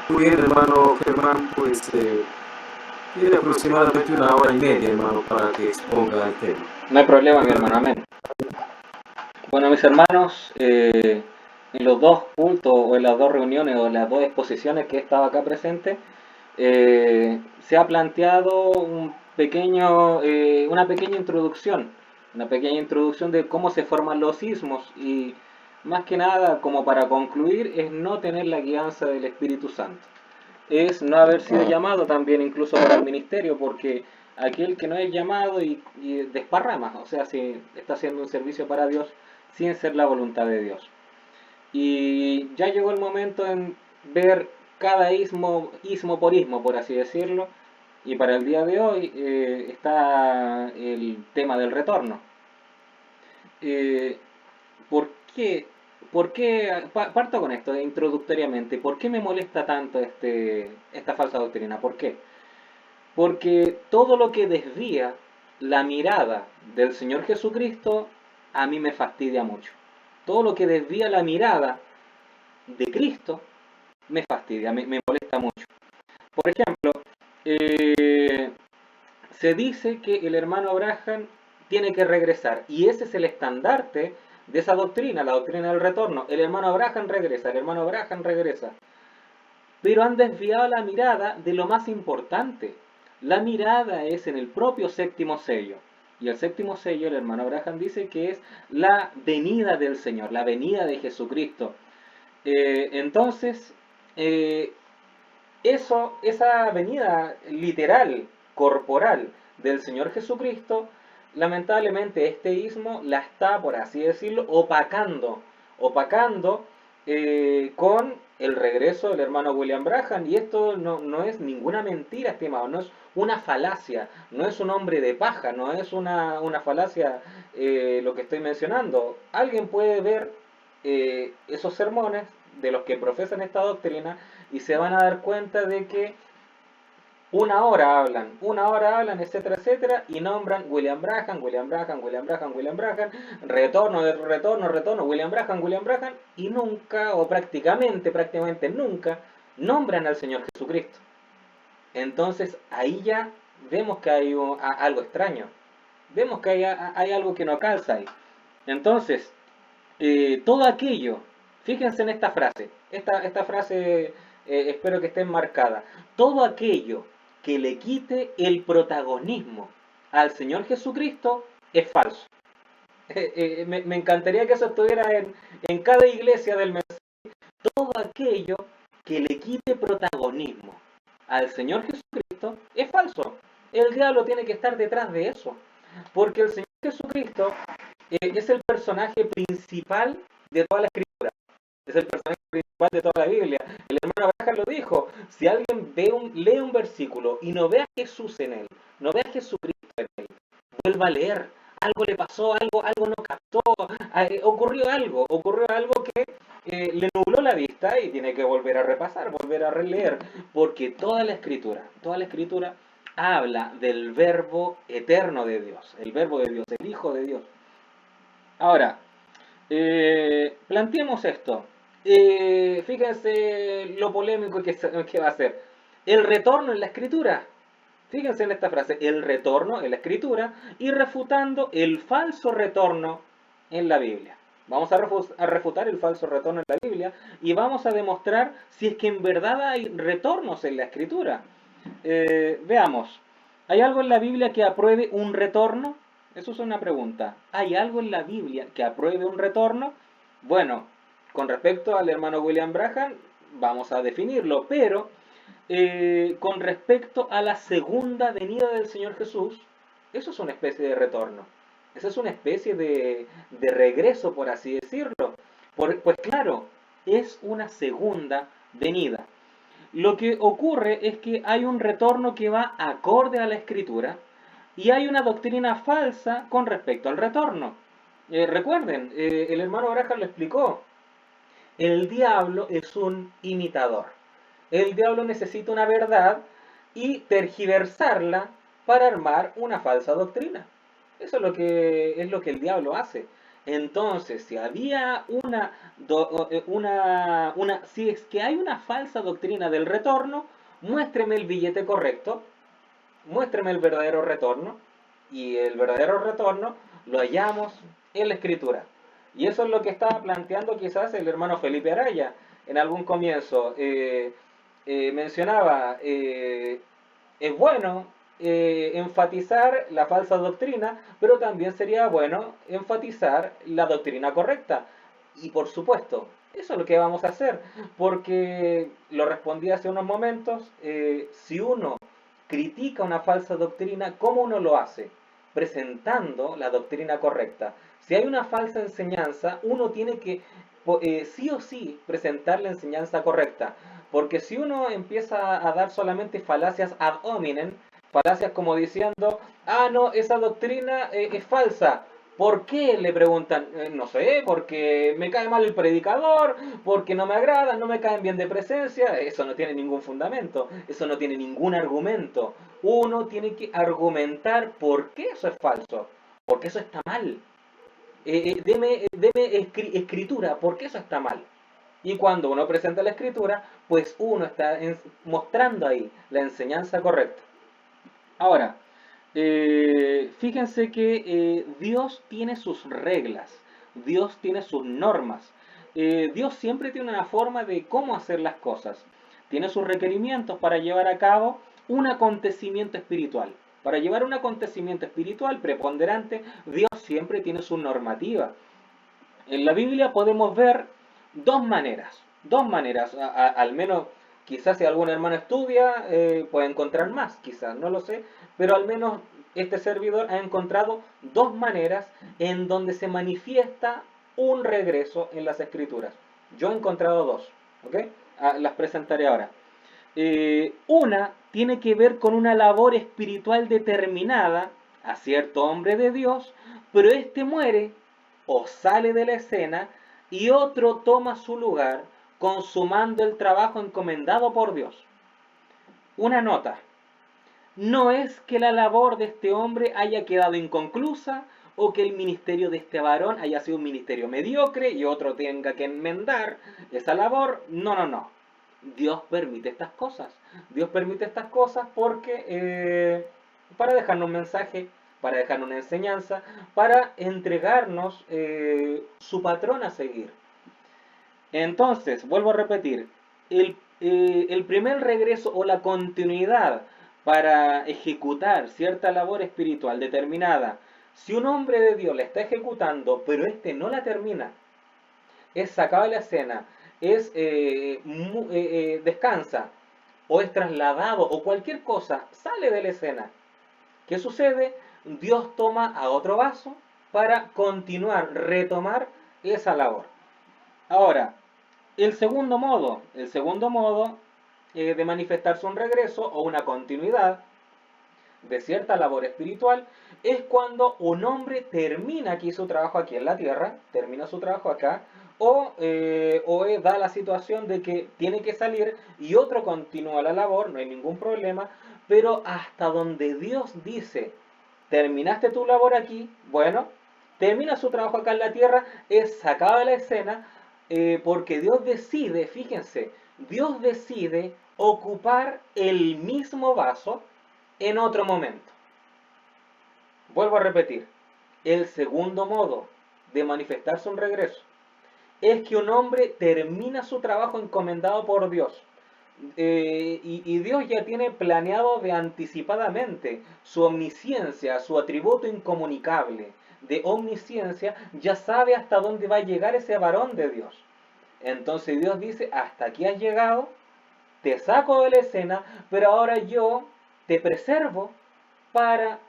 Muy bien, hermano Germán, pues tiene aproximadamente una hora y media, hermano, para que exponga el tema. No hay problema, mi hermano, amén. Bueno, mis hermanos, en los dos cultos o en las dos reuniones o en las dos exposiciones que he estado acá presente, se ha planteado una pequeña introducción de cómo se forman los sismos y más que nada, como para concluir, es no tener la guianza del Espíritu Santo. Es no haber sido llamado también incluso para el ministerio, porque aquel que no es llamado y desparrama, o sea, si está haciendo un servicio para Dios sin ser la voluntad de Dios. Y ya llegó el momento en ver cada ismo por ismo, por así decirlo, y para el día de hoy está el tema del retorno. Eh, ¿Por qué? Parto con esto introductoriamente. ¿Por qué me molesta tanto esta falsa doctrina? ¿Por qué? Porque todo lo que desvía la mirada del Señor Jesucristo a mí me fastidia mucho. Todo lo que desvía la mirada de Cristo me fastidia, me molesta mucho. Por ejemplo, eh, se dice que el hermano Abraham tiene que regresar y ese es el estandarte de esa doctrina, la doctrina del retorno. El hermano Abraham regresa, el hermano Abraham regresa. Pero han desviado la mirada de lo más importante. La mirada es en el propio séptimo sello. Y el séptimo sello, el hermano Abraham dice que es la venida del Señor, la venida de Jesucristo. Entonces, eh, esa venida literal, corporal del Señor Jesucristo, lamentablemente este ismo la está, por así decirlo, opacando con el regreso del hermano William Branham. Y esto no es ninguna mentira, estimado, no es una falacia, no es un hombre de paja, no es una falacia lo que estoy mencionando. Alguien puede ver esos sermones de los que profesan esta doctrina y se van a dar cuenta de que una hora hablan, etcétera, etcétera, y nombran William Branham, William Branham, William Branham, William Branham, retorno, William Branham, y nunca, o prácticamente nunca, nombran al Señor Jesucristo. Entonces ahí ya vemos que hay algo extraño, vemos que hay algo que no calza ahí. Entonces, todo aquello, fíjense en esta frase espero que esté enmarcada, todo aquello que le quite el protagonismo al Señor Jesucristo es falso. Me encantaría que eso estuviera en cada iglesia del mensaje. Todo aquello que le quite protagonismo al Señor Jesucristo es falso. El diablo tiene que estar detrás de eso, porque el Señor Jesucristo es el personaje principal de toda la escritura, es el personaje principal de toda la Biblia. El hermano Abraham lo dijo, si alguien lee un versículo y no ve a Jesús en él, no ve a Jesucristo en él, vuelva a leer, algo le pasó, algo no captó, ocurrió algo que le nubló la vista y tiene que volver a repasar, volver a releer, porque toda la escritura habla del verbo eterno de Dios, el verbo de Dios, el Hijo de Dios. Ahora, planteemos esto. Fíjense lo polémico que va a ser. El retorno en la escritura. Fíjense en esta frase, el retorno en la escritura y refutando el falso retorno en la Biblia. Vamos a refutar el falso retorno en la Biblia y vamos a demostrar si es que en verdad hay retornos en la escritura. Veamos, ¿hay algo en la Biblia que apruebe un retorno? Eso es una pregunta. ¿Hay algo en la Biblia que apruebe un retorno? Bueno, con respecto al hermano William Branham, vamos a definirlo, pero con respecto a la segunda venida del Señor Jesús, eso es una especie de retorno. Esa es una especie de regreso, por así decirlo. Pues claro, es una segunda venida. Lo que ocurre es que hay un retorno que va acorde a la escritura y hay una doctrina falsa con respecto al retorno. Recuerden, el hermano Abraham lo explicó, el diablo es un imitador. El diablo necesita una verdad y tergiversarla para armar una falsa doctrina. Eso es lo que el diablo hace. Entonces, si había si es que hay una falsa doctrina del retorno, muéstreme el billete correcto, muéstreme el verdadero retorno, y el verdadero retorno lo hallamos en la Escritura. Y eso es lo que estaba planteando quizás el hermano Felipe Araya en algún comienzo. Mencionaba, es bueno enfatizar la falsa doctrina, pero también sería bueno enfatizar la doctrina correcta. Y por supuesto, eso es lo que vamos a hacer, porque lo respondí hace unos momentos, si uno critica una falsa doctrina, ¿cómo uno lo hace? Presentando la doctrina correcta. Si hay una falsa enseñanza, uno tiene que sí o sí presentar la enseñanza correcta. Porque si uno empieza a dar solamente falacias ad hominem, falacias como diciendo, ah, no, esa doctrina es falsa. ¿Por qué? Le preguntan, no sé, porque me cae mal el predicador, porque no me agrada, no me caen bien de presencia. Eso no tiene ningún fundamento, eso no tiene ningún argumento. Uno tiene que argumentar por qué eso es falso, porque eso está mal. Deme escritura, porque eso está mal. Y cuando uno presenta la escritura, pues uno está mostrando ahí la enseñanza correcta. Ahora, fíjense que Dios tiene sus reglas, Dios tiene sus normas. Dios siempre tiene una forma de cómo hacer las cosas. Tiene sus requerimientos para llevar a cabo un acontecimiento espiritual. Para llevar un acontecimiento espiritual preponderante, Dios siempre tiene su normativa. En la Biblia podemos ver dos maneras, al menos quizás si algún hermano estudia puede encontrar más, quizás, no lo sé, pero al menos este servidor ha encontrado dos maneras en donde se manifiesta un regreso en las escrituras. Yo he encontrado dos, ¿ok? Las presentaré ahora. Una tiene que ver con una labor espiritual determinada a cierto hombre de Dios, pero éste muere o sale de la escena y otro toma su lugar consumando el trabajo encomendado por Dios. Una nota. No es que la labor de este hombre haya quedado inconclusa o que el ministerio de este varón haya sido un ministerio mediocre y otro tenga que enmendar esa labor. No, no, no. Dios permite estas cosas. Dios permite estas cosas porque para dejarnos un mensaje, para dejarnos una enseñanza, para entregarnos su patrón a seguir. Entonces, vuelvo a repetir, el primer regreso o la continuidad para ejecutar cierta labor espiritual determinada, si un hombre de Dios la está ejecutando, pero este no la termina, es sacado de la escena, es descansa, o es trasladado, o cualquier cosa, sale de la escena. ¿Qué sucede? Dios toma a otro vaso para continuar, retomar esa labor. Ahora, el segundo modo de manifestarse un regreso o una continuidad de cierta labor espiritual es cuando un hombre termina aquí su trabajo aquí en la tierra, termina su trabajo acá, o da la situación de que tiene que salir y otro continúa la labor, no hay ningún problema, pero hasta donde Dios dice, terminaste tu labor aquí, bueno, termina su trabajo acá en la tierra, es sacado de la escena, porque Dios decide, fíjense, Dios decide ocupar el mismo vaso en otro momento. Vuelvo a repetir, el segundo modo de manifestarse un regreso es que un hombre termina su trabajo encomendado por Dios. Y Dios ya tiene planeado de anticipadamente su omnisciencia, su atributo incomunicable de omnisciencia, ya sabe hasta dónde va a llegar ese varón de Dios. Entonces Dios dice, hasta aquí has llegado, te saco de la escena, pero ahora yo te preservo para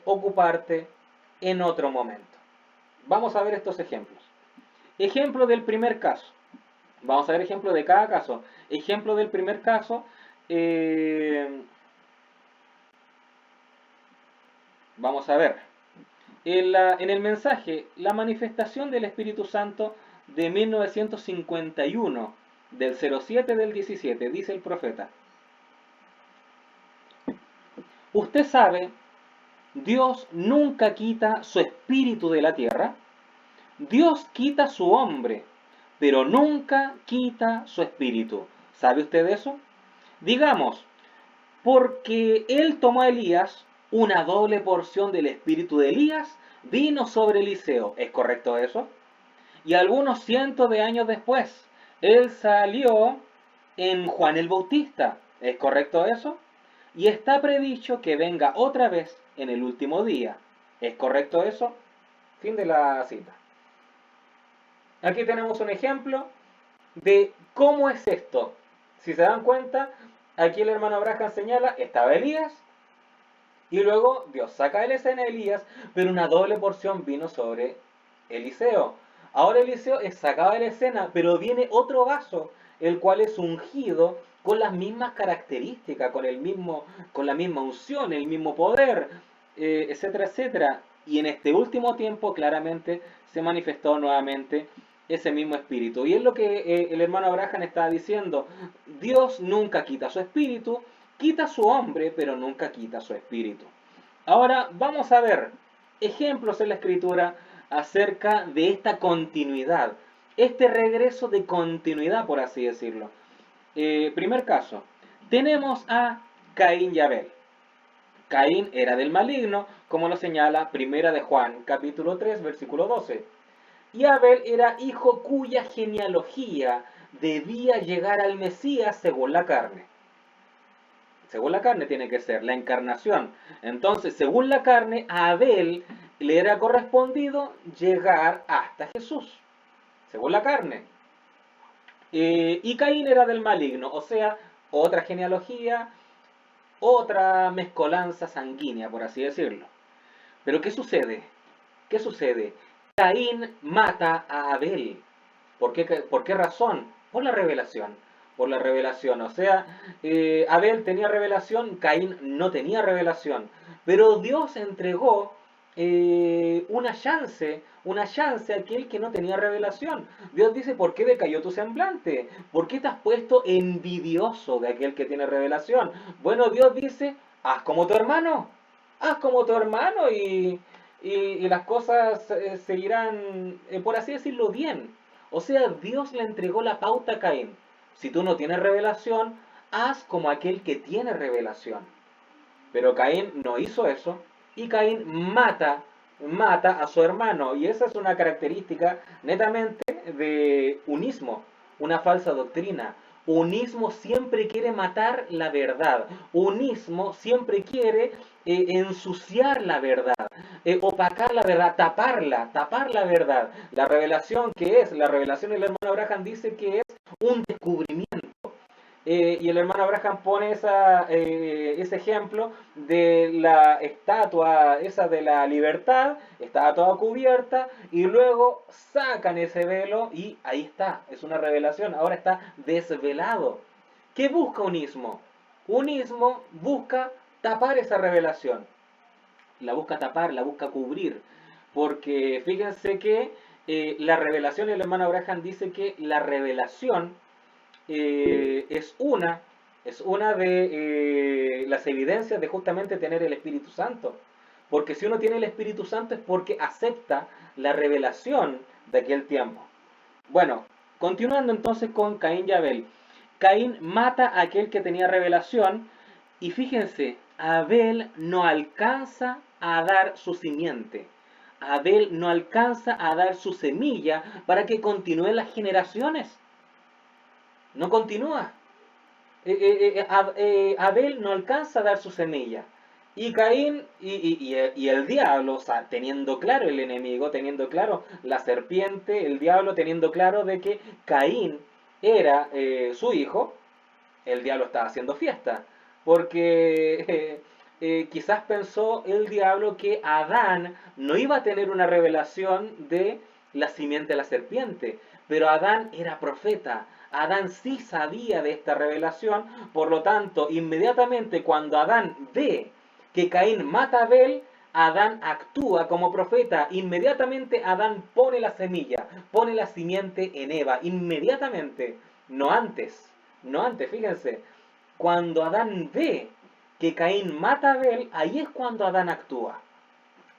ocuparte en otro momento. Vamos a ver estos ejemplos. Ejemplo del primer caso. Vamos a ver ejemplo de cada caso. Ejemplo del primer caso. Vamos a ver. En el mensaje, la manifestación del Espíritu Santo de 1951, del 07 del 17, dice el profeta. Usted sabe, Dios nunca quita su espíritu de la tierra. Dios quita su hombre, pero nunca quita su espíritu. ¿Sabe usted eso? Digamos, porque él tomó a Elías, una doble porción del espíritu de Elías vino sobre Eliseo. ¿Es correcto eso? Y algunos cientos de años después, él salió en Juan el Bautista. ¿Es correcto eso? Y está predicho que venga otra vez en el último día. ¿Es correcto eso? Fin de la cita. Aquí tenemos un ejemplo de cómo es esto. Si se dan cuenta, aquí el hermano Abraham señala, estaba Elías, y luego Dios saca de la escena a Elías, pero una doble porción vino sobre Eliseo. Ahora Eliseo es sacado de la escena, pero viene otro vaso, el cual es ungido con las mismas características, con la misma unción, el mismo poder, etcétera, etcétera. Y en este último tiempo claramente se manifestó nuevamente ese mismo espíritu. Y es lo que el hermano Abraham está diciendo. Dios nunca quita su espíritu, quita su hombre, pero nunca quita su espíritu. Ahora vamos a ver ejemplos en la escritura acerca de esta continuidad, este regreso de continuidad, por así decirlo. Primer caso, tenemos a Caín y Abel. Caín era del maligno, como lo señala Primera de Juan, capítulo 3, versículo 12. Y Abel era hijo cuya genealogía debía llegar al Mesías según la carne. Según la carne tiene que ser la encarnación. Entonces, según la carne, a Abel le era correspondido llegar hasta Jesús. Según la carne. Y Caín era del maligno, o sea, otra genealogía, otra mezcolanza sanguínea, por así decirlo. Pero ¿qué sucede? ¿Qué sucede? Caín mata a Abel. ¿Por qué razón? Por la revelación. Por la revelación. O sea, Abel tenía revelación, Caín no tenía revelación. Pero Dios entregó una chance a aquel que no tenía revelación. Dios dice, ¿por qué decayó tu semblante? ¿Por qué te has puesto envidioso de aquel que tiene revelación? Bueno, Dios dice, haz como tu hermano. Haz como tu hermano y las cosas seguirán, por así decirlo, bien. O sea, Dios le entregó la pauta a Caín. Si tú no tienes revelación, haz como aquel que tiene revelación. Pero Caín no hizo eso y Caín mata a su hermano. Y esa es una característica netamente de unismo, una falsa doctrina. Unismo siempre quiere matar la verdad. Unismo siempre quiere ensuciar la verdad, opacar la verdad, tapar la verdad. La revelación que es, la revelación el hermano Abraham dice que es un descubrimiento. Y el hermano Abraham pone ese ejemplo de la estatua, esa de la libertad, está toda cubierta, y luego sacan ese velo y ahí está, es una revelación, ahora está desvelado. ¿Qué busca unismo? Unismo busca tapar esa revelación, la busca tapar, la busca cubrir, porque fíjense que la revelación, el hermano Abraham dice que la revelación eh, es una, es una de las evidencias de justamente tener el Espíritu Santo. Porque si uno tiene el Espíritu Santo es porque acepta la revelación de aquel tiempo. Bueno, continuando entonces con Caín y Abel. Caín mata a aquel que tenía revelación y fíjense, Abel no alcanza a dar su simiente. Abel no alcanza a dar su semilla para que continúen las generaciones. No continúa. Abel no alcanza a dar su semilla. Y Caín y el diablo, o sea, teniendo claro el enemigo, teniendo claro la serpiente, el diablo teniendo claro de que Caín era su hijo, el diablo estaba haciendo fiesta. Porque quizás pensó el diablo que Adán no iba a tener una revelación de la simiente de la serpiente. Pero Adán era profeta. Adán sí sabía de esta revelación. Por lo tanto, inmediatamente cuando Adán ve que Caín mata a Abel, Adán actúa como profeta. Inmediatamente Adán pone la semilla, pone la simiente en Eva. Inmediatamente, no antes. No antes, fíjense. Cuando Adán ve que Caín mata a Abel, ahí es cuando Adán actúa.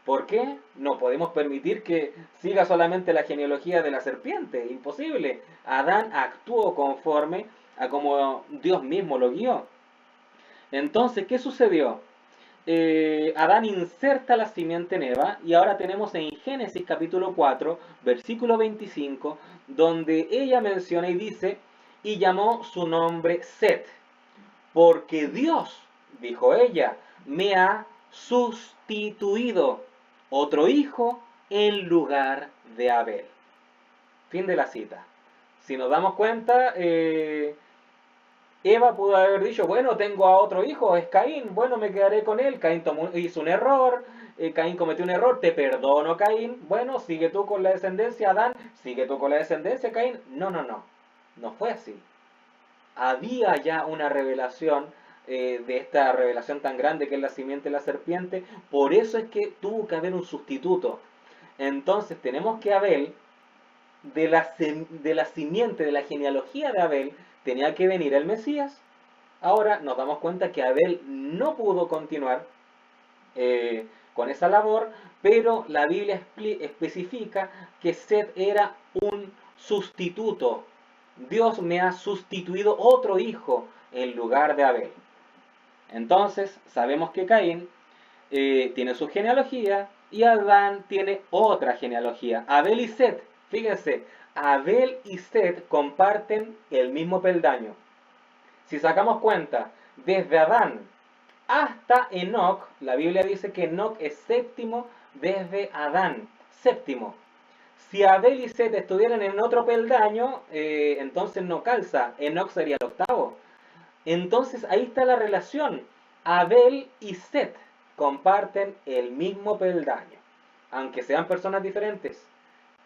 ¿Por qué? No podemos permitir que siga solamente la genealogía de la serpiente. Imposible. Adán actuó conforme a como Dios mismo lo guió. Entonces, ¿qué sucedió? Adán inserta la simiente en Eva y ahora tenemos en Génesis capítulo 4, versículo 25, donde ella menciona y dice, y llamó su nombre Set, porque Dios, dijo ella, me ha sustituido otro hijo en lugar de Abel. Fin de la cita. Si nos damos cuenta, Eva pudo haber dicho, bueno, tengo a otro hijo, es Caín, bueno, me quedaré con él. Caín hizo un error, Caín cometió un error, te perdono, Caín. Bueno, sigue tú con la descendencia, Adán, sigue tú con la descendencia, Caín. No, no, no, no fue así. Había ya una revelación de esta revelación tan grande que es la simiente de la serpiente, por eso es que tuvo que haber un sustituto. Entonces tenemos que Abel, de la simiente, de la genealogía de Abel, tenía que venir el Mesías. Ahora nos damos cuenta que Abel no pudo continuar con esa labor, pero la Biblia especifica que Set era un sustituto. Dios me ha sustituido otro hijo en lugar de Abel. Entonces sabemos que Caín tiene su genealogía y Adán tiene otra genealogía. Abel y Set, fíjense, Abel y Set comparten el mismo peldaño. Si sacamos cuenta, desde Adán hasta Enoc, la Biblia dice que Enoc es séptimo desde Adán, séptimo. Si Abel y Set estuvieran en otro peldaño, entonces no calza, Enoc sería el octavo. Entonces ahí está la relación. Abel y Set comparten el mismo peldaño, aunque sean personas diferentes.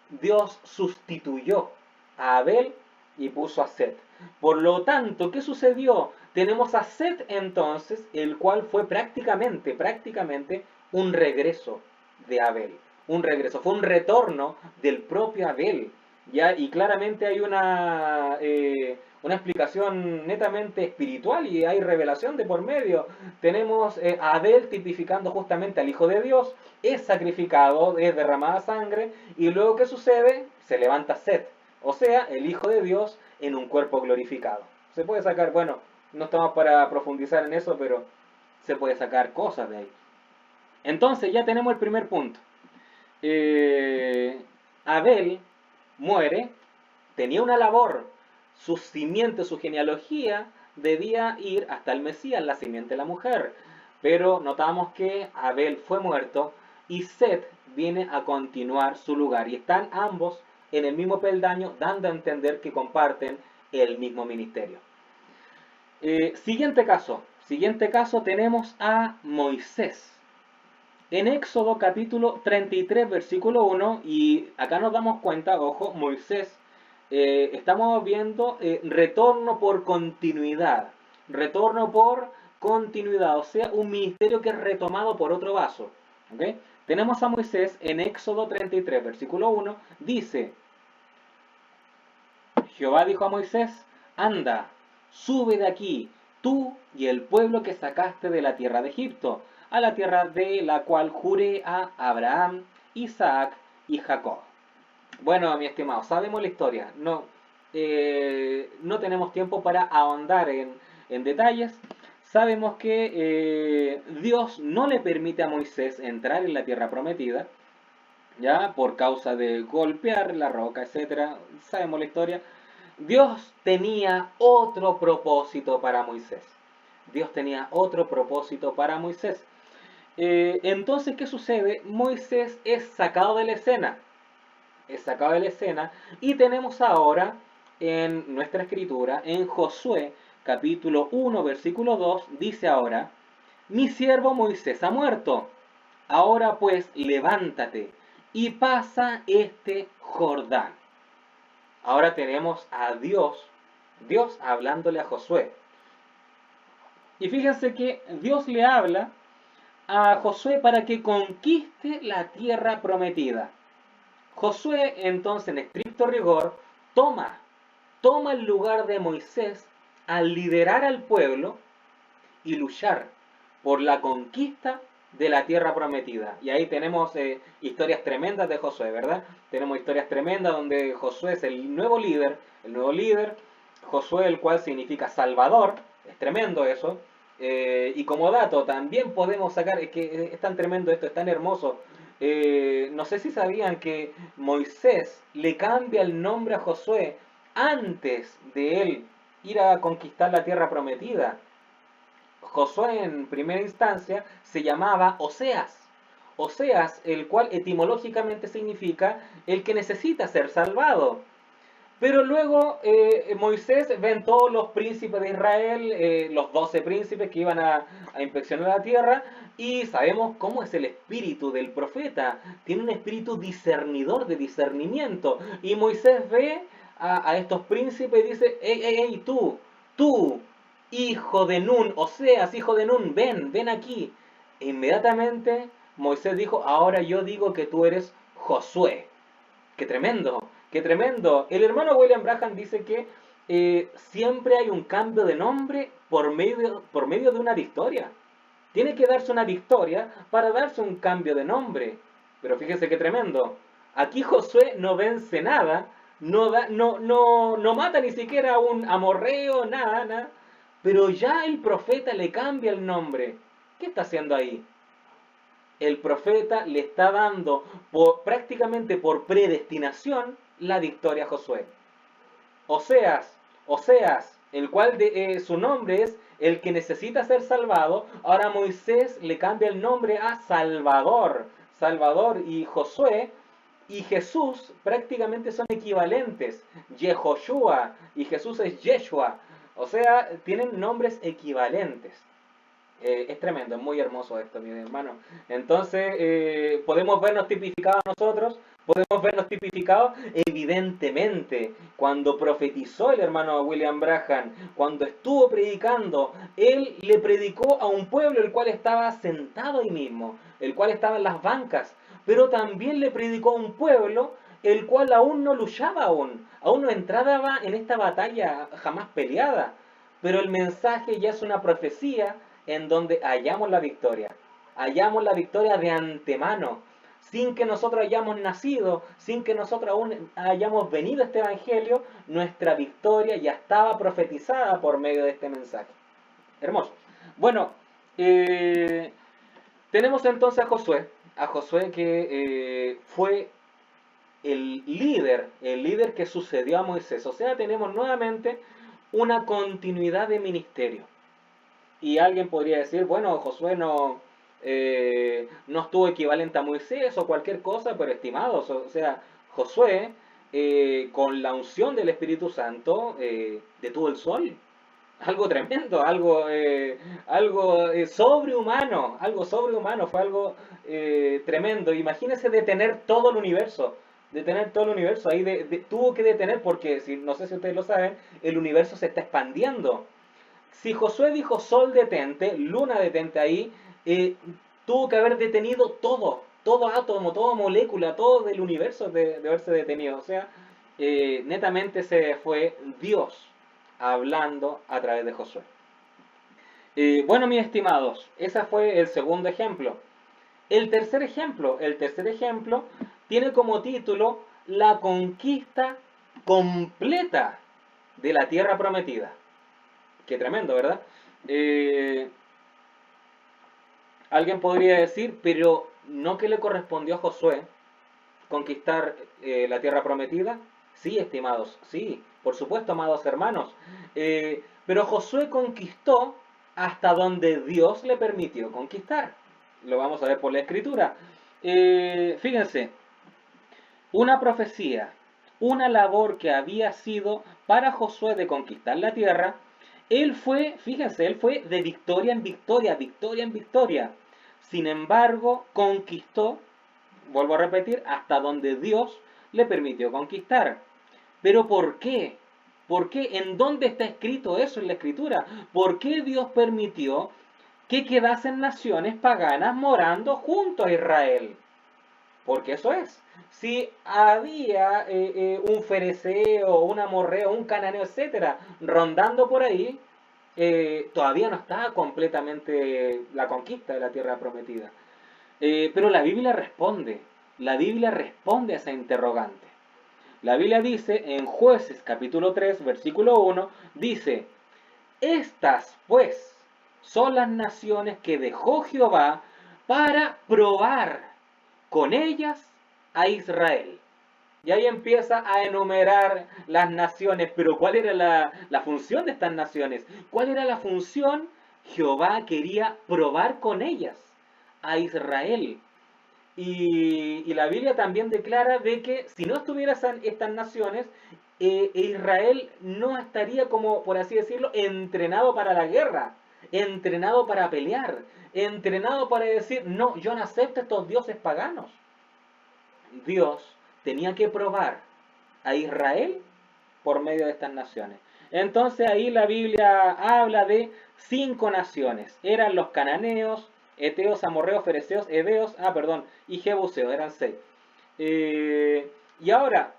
Dios sustituyó a Abel y puso a Set. Por lo tanto, ¿qué sucedió? Tenemos a Set entonces, el cual fue prácticamente un regreso de Abel. Un regreso, fue un retorno del propio Abel. ¿Ya? Y claramente hay una explicación netamente espiritual y hay revelación de por medio. Tenemos a Abel tipificando justamente al Hijo de Dios, es sacrificado, es derramada sangre, y luego ¿qué sucede? Se levanta Set, o sea, el Hijo de Dios en un cuerpo glorificado. Se puede sacar, bueno, no estamos para profundizar en eso, pero se puede sacar cosas de ahí. Entonces ya tenemos el primer punto. Abel muere, tenía una labor, su simiente, su genealogía debía ir hasta el Mesías, la simiente de la mujer. Pero notamos que Abel fue muerto y Set viene a continuar su lugar. Y están ambos en el mismo peldaño, dando a entender que comparten el mismo ministerio. Siguiente caso tenemos a Moisés. En Éxodo capítulo 33, versículo 1, y acá nos damos cuenta, ojo, Moisés, estamos viendo retorno por continuidad, o sea, un ministerio que es retomado por otro vaso. ¿Okay? Tenemos a Moisés en Éxodo 33, versículo 1, dice, Jehová dijo a Moisés, anda, sube de aquí, tú y el pueblo que sacaste de la tierra de Egipto, a la tierra de la cual juré a Abraham, Isaac y Jacob. Bueno, mi estimado, sabemos la historia. No tenemos tiempo para ahondar en detalles. Sabemos que Dios no le permite a Moisés entrar en la tierra prometida, ya por causa de golpear la roca, etcétera. Sabemos la historia. Dios tenía otro propósito para Moisés. Dios tenía otro propósito para Moisés. Entonces, ¿qué sucede? Moisés es sacado de la escena. Es sacado de la escena. Y tenemos ahora en nuestra escritura, en Josué, capítulo 1, versículo 2, dice ahora, mi siervo Moisés ha muerto. Ahora pues, levántate y pasa este Jordán. Ahora tenemos a Dios hablándole a Josué. Y fíjense que Dios le habla a Josué para que conquiste la tierra prometida. Josué, entonces, en estricto rigor, toma el lugar de Moisés al liderar al pueblo y luchar por la conquista de la tierra prometida. Y ahí tenemos historias tremendas de Josué, ¿verdad? Tenemos historias tremendas donde Josué es el nuevo líder, Josué el cual significa Salvador, es tremendo eso. Y como dato, también podemos sacar, es que es tan tremendo esto, es tan hermoso. No sé si sabían que Moisés le cambia el nombre a Josué antes de él ir a conquistar la tierra prometida. Josué en primera instancia se llamaba Oseas. Oseas, el cual etimológicamente significa el que necesita ser salvado. Pero luego Moisés ven todos los príncipes de Israel, los 12 príncipes que iban a inspeccionar la tierra, y sabemos cómo es el espíritu del profeta. Tiene un espíritu discernidor, de discernimiento. Y Moisés ve a estos príncipes y dice, hey, tú, hijo de Nun, Oseas, hijo de Nun, ven aquí. E inmediatamente Moisés dijo, ahora yo digo que tú eres Josué. ¡Qué tremendo! ¡Qué tremendo! El hermano William Branham dice que siempre hay un cambio de nombre por medio de una victoria. Tiene que darse una victoria para darse un cambio de nombre. Pero fíjese qué tremendo. Aquí Josué no vence nada, no mata ni siquiera a un amorreo, nada. Pero ya el profeta le cambia el nombre. ¿Qué está haciendo ahí? El profeta le está dando prácticamente por predestinación la victoria a Josué. Oseas, el cual su nombre es el que necesita ser salvado, ahora Moisés le cambia el nombre a Salvador. Salvador y Josué y Jesús prácticamente son equivalentes. Yehoshua y Jesús es Yeshua. O sea, tienen nombres equivalentes. Es tremendo, es muy hermoso esto, mi hermano. Entonces, podemos vernos tipificados nosotros, podemos vernos tipificados evidentemente. Cuando profetizó el hermano William Branham, cuando estuvo predicando, él le predicó a un pueblo el cual estaba sentado ahí mismo, el cual estaba en las bancas, pero también le predicó a un pueblo el cual aún no luchaba aún no entraba en esta batalla jamás peleada. Pero el mensaje ya es una profecía en donde hallamos la victoria de antemano, sin que nosotros hayamos nacido, sin que nosotros aún hayamos venido a este evangelio, nuestra victoria ya estaba profetizada por medio de este mensaje. Hermoso. Bueno, tenemos entonces a Josué que fue el líder que sucedió a Moisés. O sea, tenemos nuevamente una continuidad de ministerio. Y alguien podría decir, bueno, Josué no estuvo equivalente a Moisés o cualquier cosa, pero estimados, o sea, Josué, con la unción del Espíritu Santo, detuvo el sol. Algo tremendo, algo sobrehumano, fue algo tremendo. Imagínese detener todo el universo, ahí tuvo que detener porque, si, no sé si ustedes lo saben, el universo se está expandiendo. Si Josué dijo sol detente, luna detente ahí, tuvo que haber detenido todo átomo, toda molécula, todo del universo de haberse detenido. O sea, netamente se fue Dios hablando a través de Josué. Bueno, mis estimados, ese fue el segundo ejemplo. El tercer ejemplo tiene como título la conquista completa de la tierra prometida. Qué tremendo, ¿verdad? Alguien podría decir, pero ¿no que le correspondió a Josué conquistar la tierra prometida? Sí, estimados, sí, por supuesto, amados hermanos. Pero Josué conquistó hasta donde Dios le permitió conquistar. Lo vamos a ver por la escritura. Fíjense, una profecía, una labor que había sido para Josué de conquistar la tierra, fíjense, él fue de victoria en victoria, victoria en victoria. Sin embargo, conquistó, vuelvo a repetir, hasta donde Dios le permitió conquistar. ¿Pero por qué? ¿Por qué? ¿En dónde está escrito eso en la escritura? ¿Por qué Dios permitió que quedasen naciones paganas morando junto a Israel? Porque eso es. Si había un fereceo, un amorreo, un cananeo, etcétera, rondando por ahí, todavía no está completamente la conquista de la tierra prometida. Pero la Biblia responde a esa interrogante. La Biblia dice en Jueces capítulo 3, versículo 1, dice, estas pues son las naciones que dejó Jehová para probar con ellas a Israel. Y ahí empieza a enumerar las naciones, pero ¿cuál era la función de estas naciones? ¿Cuál era la función? Jehová quería probar con ellas a Israel. Y la Biblia también declara de que si no estuvieran estas naciones, Israel no estaría como, por así decirlo, entrenado para la guerra, entrenado para pelear, entrenado para decir, no, yo no acepto estos dioses paganos. Dios tenía que probar a Israel por medio de estas naciones. Entonces ahí la Biblia habla de 5 naciones. Eran los cananeos, eteos, amorreos, fereceos, heveos, y jebuseos, eran 6. Y ahora,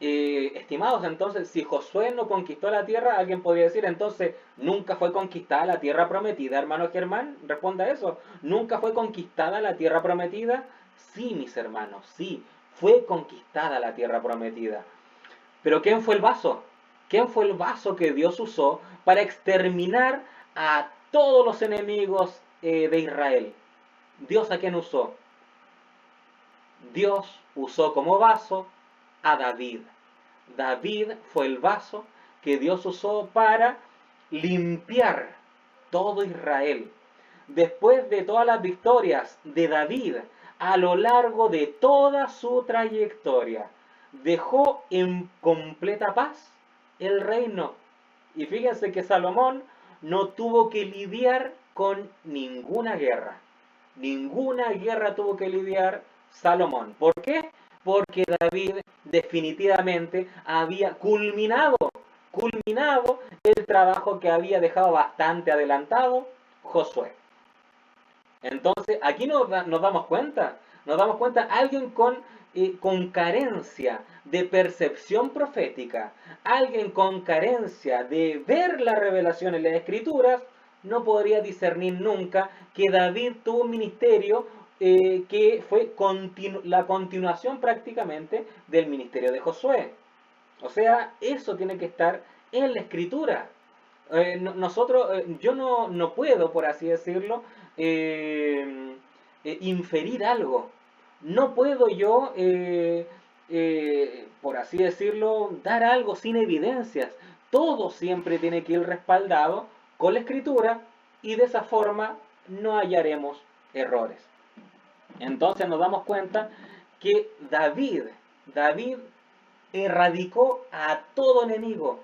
estimados, entonces, si Josué no conquistó la tierra, alguien podría decir, entonces, ¿nunca fue conquistada la tierra prometida, hermano Germán? Responda eso. ¿Nunca fue conquistada la tierra prometida? Sí, mis hermanos, sí, fue conquistada la tierra prometida. Pero ¿quién fue el vaso? ¿Quién fue el vaso que Dios usó para exterminar a todos los enemigos de Israel? ¿Dios a quién usó? Dios usó como vaso a David. David fue el vaso que Dios usó para limpiar todo Israel. Después de todas las victorias de David a lo largo de toda su trayectoria, dejó en completa paz el reino. Y fíjense que Salomón no tuvo que lidiar con ninguna guerra. Ninguna guerra tuvo que lidiar Salomón. ¿Por qué? Porque David definitivamente había culminado el trabajo que había dejado bastante adelantado Josué. Entonces, aquí nos damos cuenta, alguien con carencia de percepción profética, alguien con carencia de ver la revelación en las Escrituras, no podría discernir nunca que David tuvo un ministerio que fue la continuación prácticamente del ministerio de Josué. O sea, eso tiene que estar en la Escritura. Yo no puedo, por así decirlo, inferir algo. No puedo yo, por así decirlo, dar algo sin evidencias. Todo siempre tiene que ir respaldado con la Escritura y de esa forma no hallaremos errores. Entonces nos damos cuenta que David erradicó a todo enemigo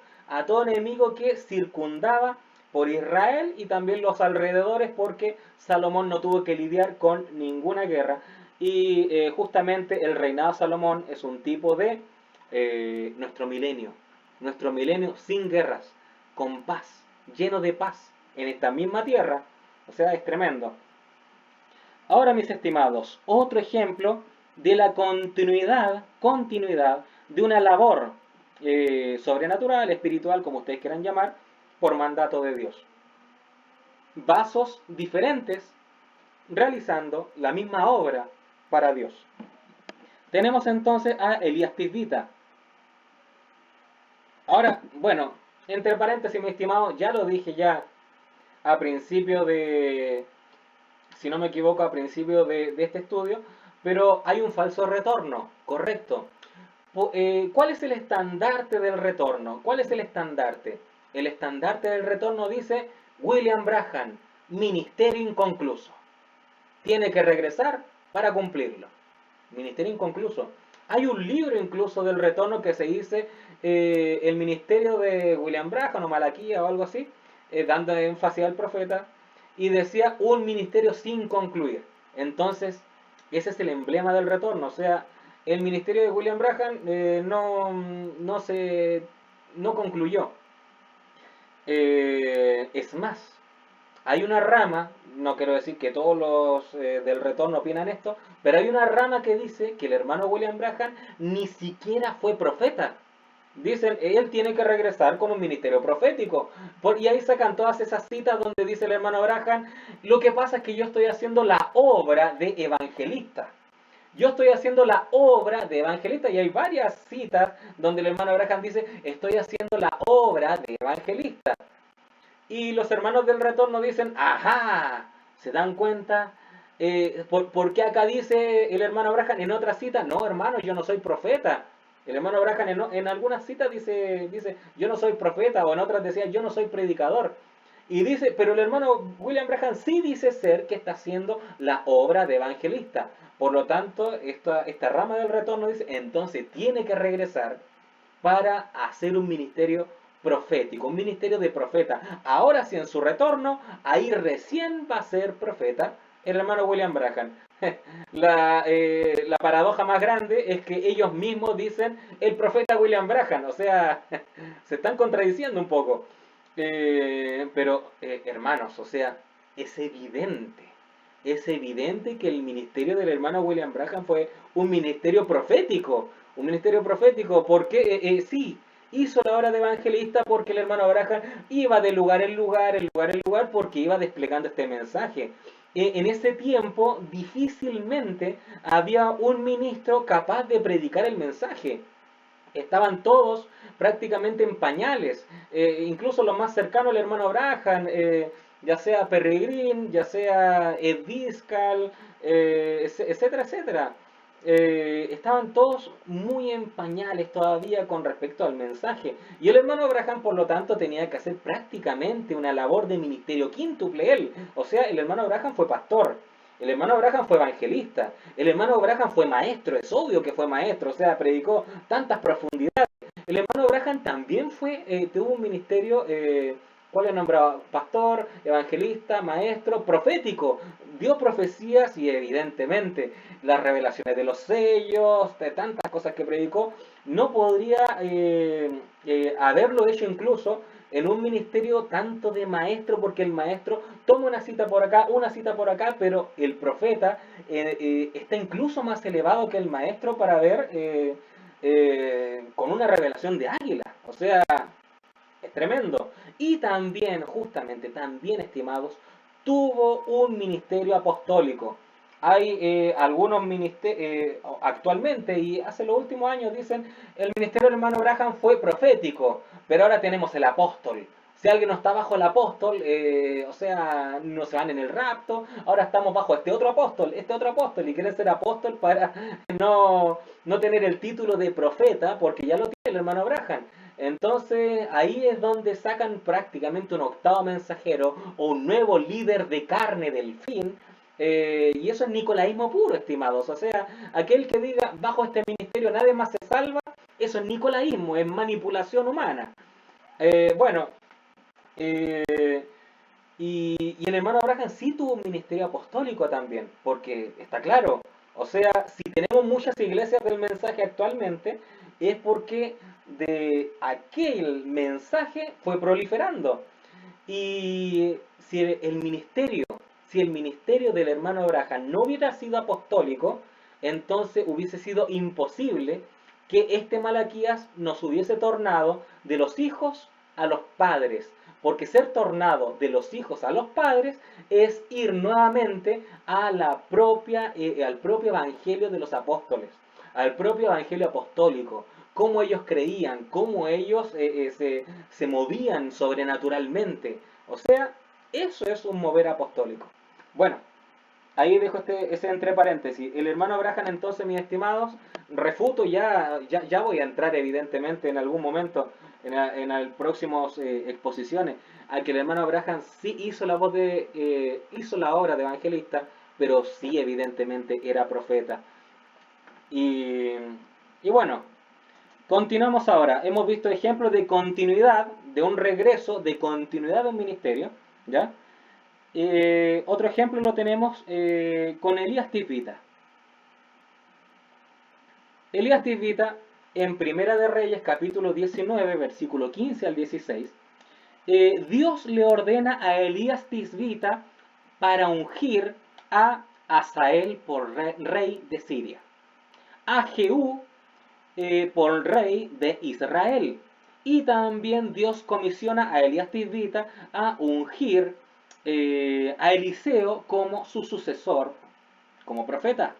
que circundaba por Israel y también los alrededores, porque Salomón no tuvo que lidiar con ninguna guerra. Y justamente el reinado de Salomón es un tipo de nuestro milenio sin guerras, con paz, lleno de paz en esta misma tierra. O sea, es tremendo. Ahora, mis estimados, otro ejemplo de la continuidad de una labor sobrenatural, espiritual, como ustedes quieran llamar, por mandato de Dios. Vasos diferentes realizando la misma obra para Dios. Tenemos entonces a Elías Tisbita. Ahora, bueno, entre paréntesis, mi estimado, ya lo dije ya a principio de, si no me equivoco, a principio de este estudio, pero hay un falso retorno, correcto. ¿Cuál es el estandarte del retorno? ¿Cuál es el estandarte? El estandarte del retorno dice William Branham, ministerio inconcluso. Tiene que regresar para cumplirlo. Ministerio inconcluso. Hay un libro incluso del retorno que se dice el ministerio de William Branham o Malaquía o algo así, dando énfasis al profeta, y decía un ministerio sin concluir. Entonces, ese es el emblema del retorno. O sea, el ministerio de William Branham no concluyó. Es más, hay una rama, no quiero decir que todos los del retorno opinan esto, pero hay una rama que dice que el hermano William Branham ni siquiera fue profeta. Dicen, él tiene que regresar con un ministerio profético. Y ahí sacan todas esas citas donde dice el hermano Abraham, lo que pasa es que yo estoy haciendo la obra de evangelista. Yo estoy haciendo la obra de evangelista. Y hay varias citas donde el hermano Abraham dice, estoy haciendo la obra de evangelista. Y los hermanos del retorno dicen, ajá, ¿se dan cuenta? ¿Por qué acá dice el hermano Abraham en otra cita? No, hermano, yo no soy profeta. El hermano Abraham en algunas citas dice, yo no soy profeta, o en otras decía, yo no soy predicador. Y dice, pero el hermano William Branham sí dice ser que está haciendo la obra de evangelista. Por lo tanto, esta rama del retorno dice, entonces tiene que regresar para hacer un ministerio profético, un ministerio de profeta. Ahora sí, en su retorno, ahí recién va a ser profeta el hermano William Branham. La paradoja más grande es que ellos mismos dicen el profeta William Branham, o sea, se están contradiciendo un poco. Pero, hermanos, o sea, es evidente que el ministerio del hermano William Branham fue un ministerio profético, porque sí, hizo la obra de evangelista porque el hermano Branham iba de lugar en lugar, porque iba desplegando este mensaje. En ese tiempo difícilmente había un ministro capaz de predicar el mensaje. Estaban todos prácticamente en pañales, incluso los más cercanos al hermano Abraham, ya sea Peregrin, ya sea Ed Viscal, etcétera, etcétera. Estaban todos muy en pañales todavía con respecto al mensaje. Y el hermano Abraham, por lo tanto, tenía que hacer prácticamente una labor de ministerio quíntuple él. O sea, el hermano Abraham fue pastor, el hermano Abraham fue evangelista, el hermano Abraham fue maestro, es obvio que fue maestro, o sea, predicó tantas profundidades. El hermano Abraham también tuvo un ministerio, ¿cuál es nombrado? Pastor, evangelista, maestro, profético. Dio profecías y evidentemente las revelaciones de los sellos, de tantas cosas que predicó, no podría haberlo hecho incluso en un ministerio tanto de maestro, porque el maestro toma una cita por acá, una cita por acá, pero el profeta está incluso más elevado que el maestro para ver con una revelación de águila. O sea, es tremendo. Y también, justamente, también, estimados, tuvo un ministerio apostólico. Hay algunos ministerios, actualmente y hace los últimos años dicen, el ministerio del hermano Graham fue profético, pero ahora tenemos el apóstol. Si alguien no está bajo el apóstol, o sea, no se van en el rapto, ahora estamos bajo este otro apóstol, y quiere ser apóstol para no tener el título de profeta, porque ya lo tiene el hermano Abraham. Entonces ahí es donde sacan prácticamente un octavo mensajero o un nuevo líder de carne del fin. Y eso es nicolaísmo puro, estimados. O sea, aquel que diga bajo este ministerio nadie más se salva, eso es nicolaísmo, es manipulación humana. Bueno, eh, y el hermano Abraham sí tuvo un ministerio apostólico también, porque está claro, o sea, si tenemos muchas iglesias del mensaje actualmente, es porque de aquel mensaje fue proliferando. Y si si el ministerio del hermano Abraham no hubiera sido apostólico, entonces hubiese sido imposible que este Malaquías nos hubiese tornado de los hijos a los padres, porque ser tornado de los hijos a los padres es ir nuevamente a al propio evangelio de los apóstoles, al propio evangelio apostólico, cómo ellos creían, cómo ellos se movían sobrenaturalmente. O sea, eso es un mover apostólico. Bueno, ahí dejo ese entre paréntesis. El hermano Abraham, entonces, mis estimados, refuto, ya voy a entrar evidentemente en algún momento en las próximas exposiciones, a que el hermano Abraham sí hizo hizo la obra de evangelista, pero sí evidentemente era profeta. Y, y bueno, continuamos ahora. Hemos visto ejemplos de continuidad, de un regreso, de continuidad de un ministerio, ¿ya? Otro ejemplo lo tenemos con Elías Tisbita. Elías Tisbita, en Primera de Reyes, capítulo 19, versículo 15 al 16, Dios le ordena a Elías Tisbita para ungir a Hazael por rey de Siria, a Jehú por el rey de Israel. Y también Dios comisiona a Elías Tisbita a ungir a Eliseo como su sucesor, como profeta.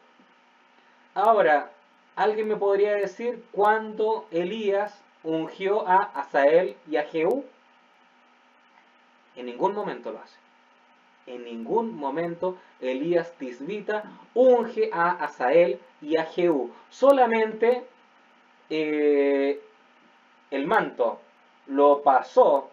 Ahora, ¿alguien me podría decir cuándo Elías ungió a Asael y a Jehú? En ningún momento lo hace. En ningún momento Elías Tisbita unge a Asael y a Jehú. Solamente el manto lo pasó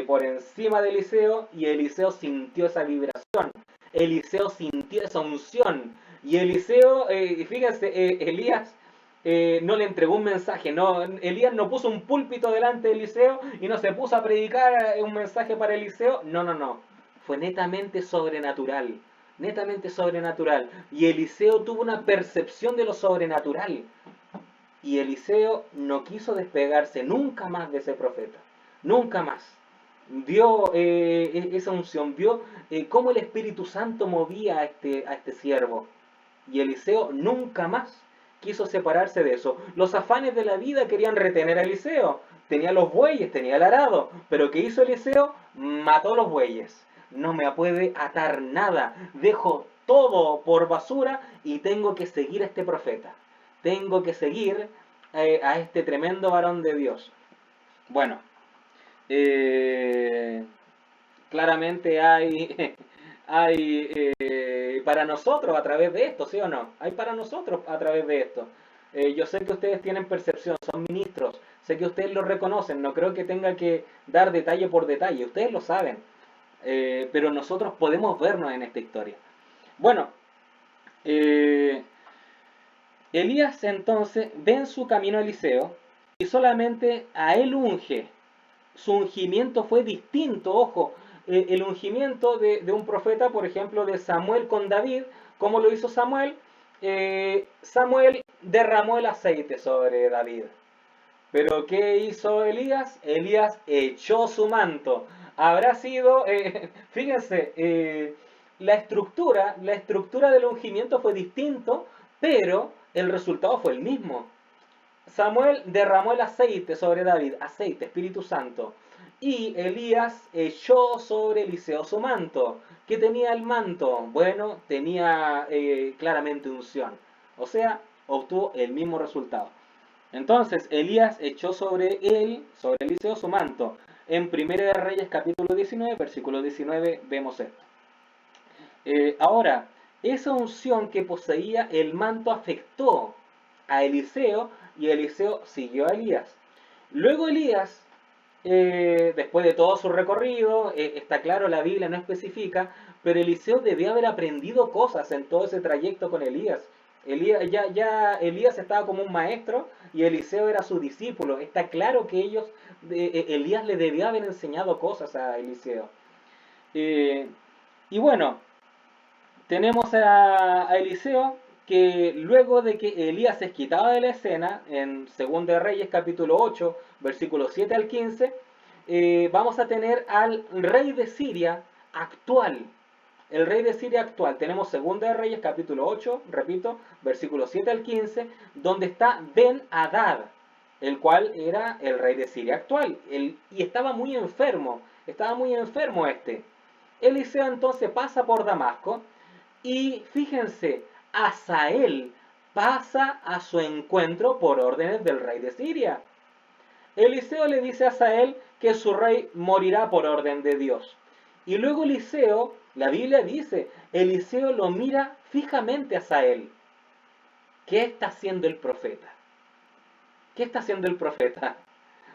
por encima de Eliseo y Eliseo sintió esa vibración. Eliseo sintió esa unción. Y Eliseo, fíjense, Elías no le entregó un mensaje. No, Elías no puso un púlpito delante de Eliseo y no se puso a predicar un mensaje para Eliseo. No, no, no. Fue netamente sobrenatural. Netamente sobrenatural. Y Eliseo tuvo una percepción de lo sobrenatural. Y Eliseo no quiso despegarse nunca más de ese profeta. Nunca más. Vio esa unción, vio cómo el Espíritu Santo movía a este siervo. Y Eliseo nunca más quiso separarse de eso. Los afanes de la vida querían retener a Eliseo. Tenía los bueyes, tenía el arado. Pero ¿qué hizo Eliseo? Mató los bueyes. No me puede atar nada. Dejo todo por basura y tengo que seguir a este profeta. Tengo que seguir a este tremendo varón de Dios. Bueno, eh, claramente hay para nosotros a través de esto, ¿sí o no? Hay para nosotros a través de esto. Yo sé que ustedes tienen percepción, son ministros, sé que ustedes lo reconocen, no creo que tenga que dar detalle por detalle, ustedes lo saben, pero nosotros podemos vernos en esta historia. Bueno, eh, Elías entonces ve en su camino a Eliseo y solamente a él unge. Su ungimiento fue distinto, ojo, el ungimiento de un profeta, por ejemplo, de Samuel con David, ¿cómo lo hizo Samuel? Samuel derramó el aceite sobre David. Pero ¿qué hizo Elías? Elías echó su manto. Habrá sido, fíjense, la estructura del ungimiento fue distinto, pero el resultado fue el mismo. Samuel derramó el aceite sobre David, aceite, Espíritu Santo. Y Elías echó sobre Eliseo su manto. ¿Qué tenía el manto? Bueno, tenía claramente unción. O sea, obtuvo el mismo resultado. Entonces Elías echó sobre él, sobre Eliseo, su manto. En 1 de Reyes capítulo 19, versículo 19, vemos esto. Ahora, esa unción que poseía el manto afectó a Eliseo y Eliseo siguió a Elías. Luego Elías, después de todo su recorrido, está claro, la Biblia no especifica, pero Eliseo debió haber aprendido cosas en todo ese trayecto con Elías. Elías estaba como un maestro y Eliseo era su discípulo. Está claro que Elías le debió haber enseñado cosas a Eliseo. Y bueno, tenemos a Eliseo que luego de que Elías se quitaba de la escena, en 2 de Reyes capítulo 8, versículos 7 al 15, vamos a tener al rey de Siria actual. El rey de Siria actual. Tenemos 2 de Reyes capítulo 8, repito, versículos 7 al 15, donde está Ben-Hadad, el cual era el rey de Siria actual. Y estaba muy enfermo este. Eliseo entonces pasa por Damasco y fíjense, Asael pasa a su encuentro por órdenes del rey de Siria. Eliseo le dice a Asael que su rey morirá por orden de Dios. Y luego Eliseo, la Biblia dice, Eliseo lo mira fijamente a Asael. ¿Qué está haciendo el profeta? ¿Qué está haciendo el profeta?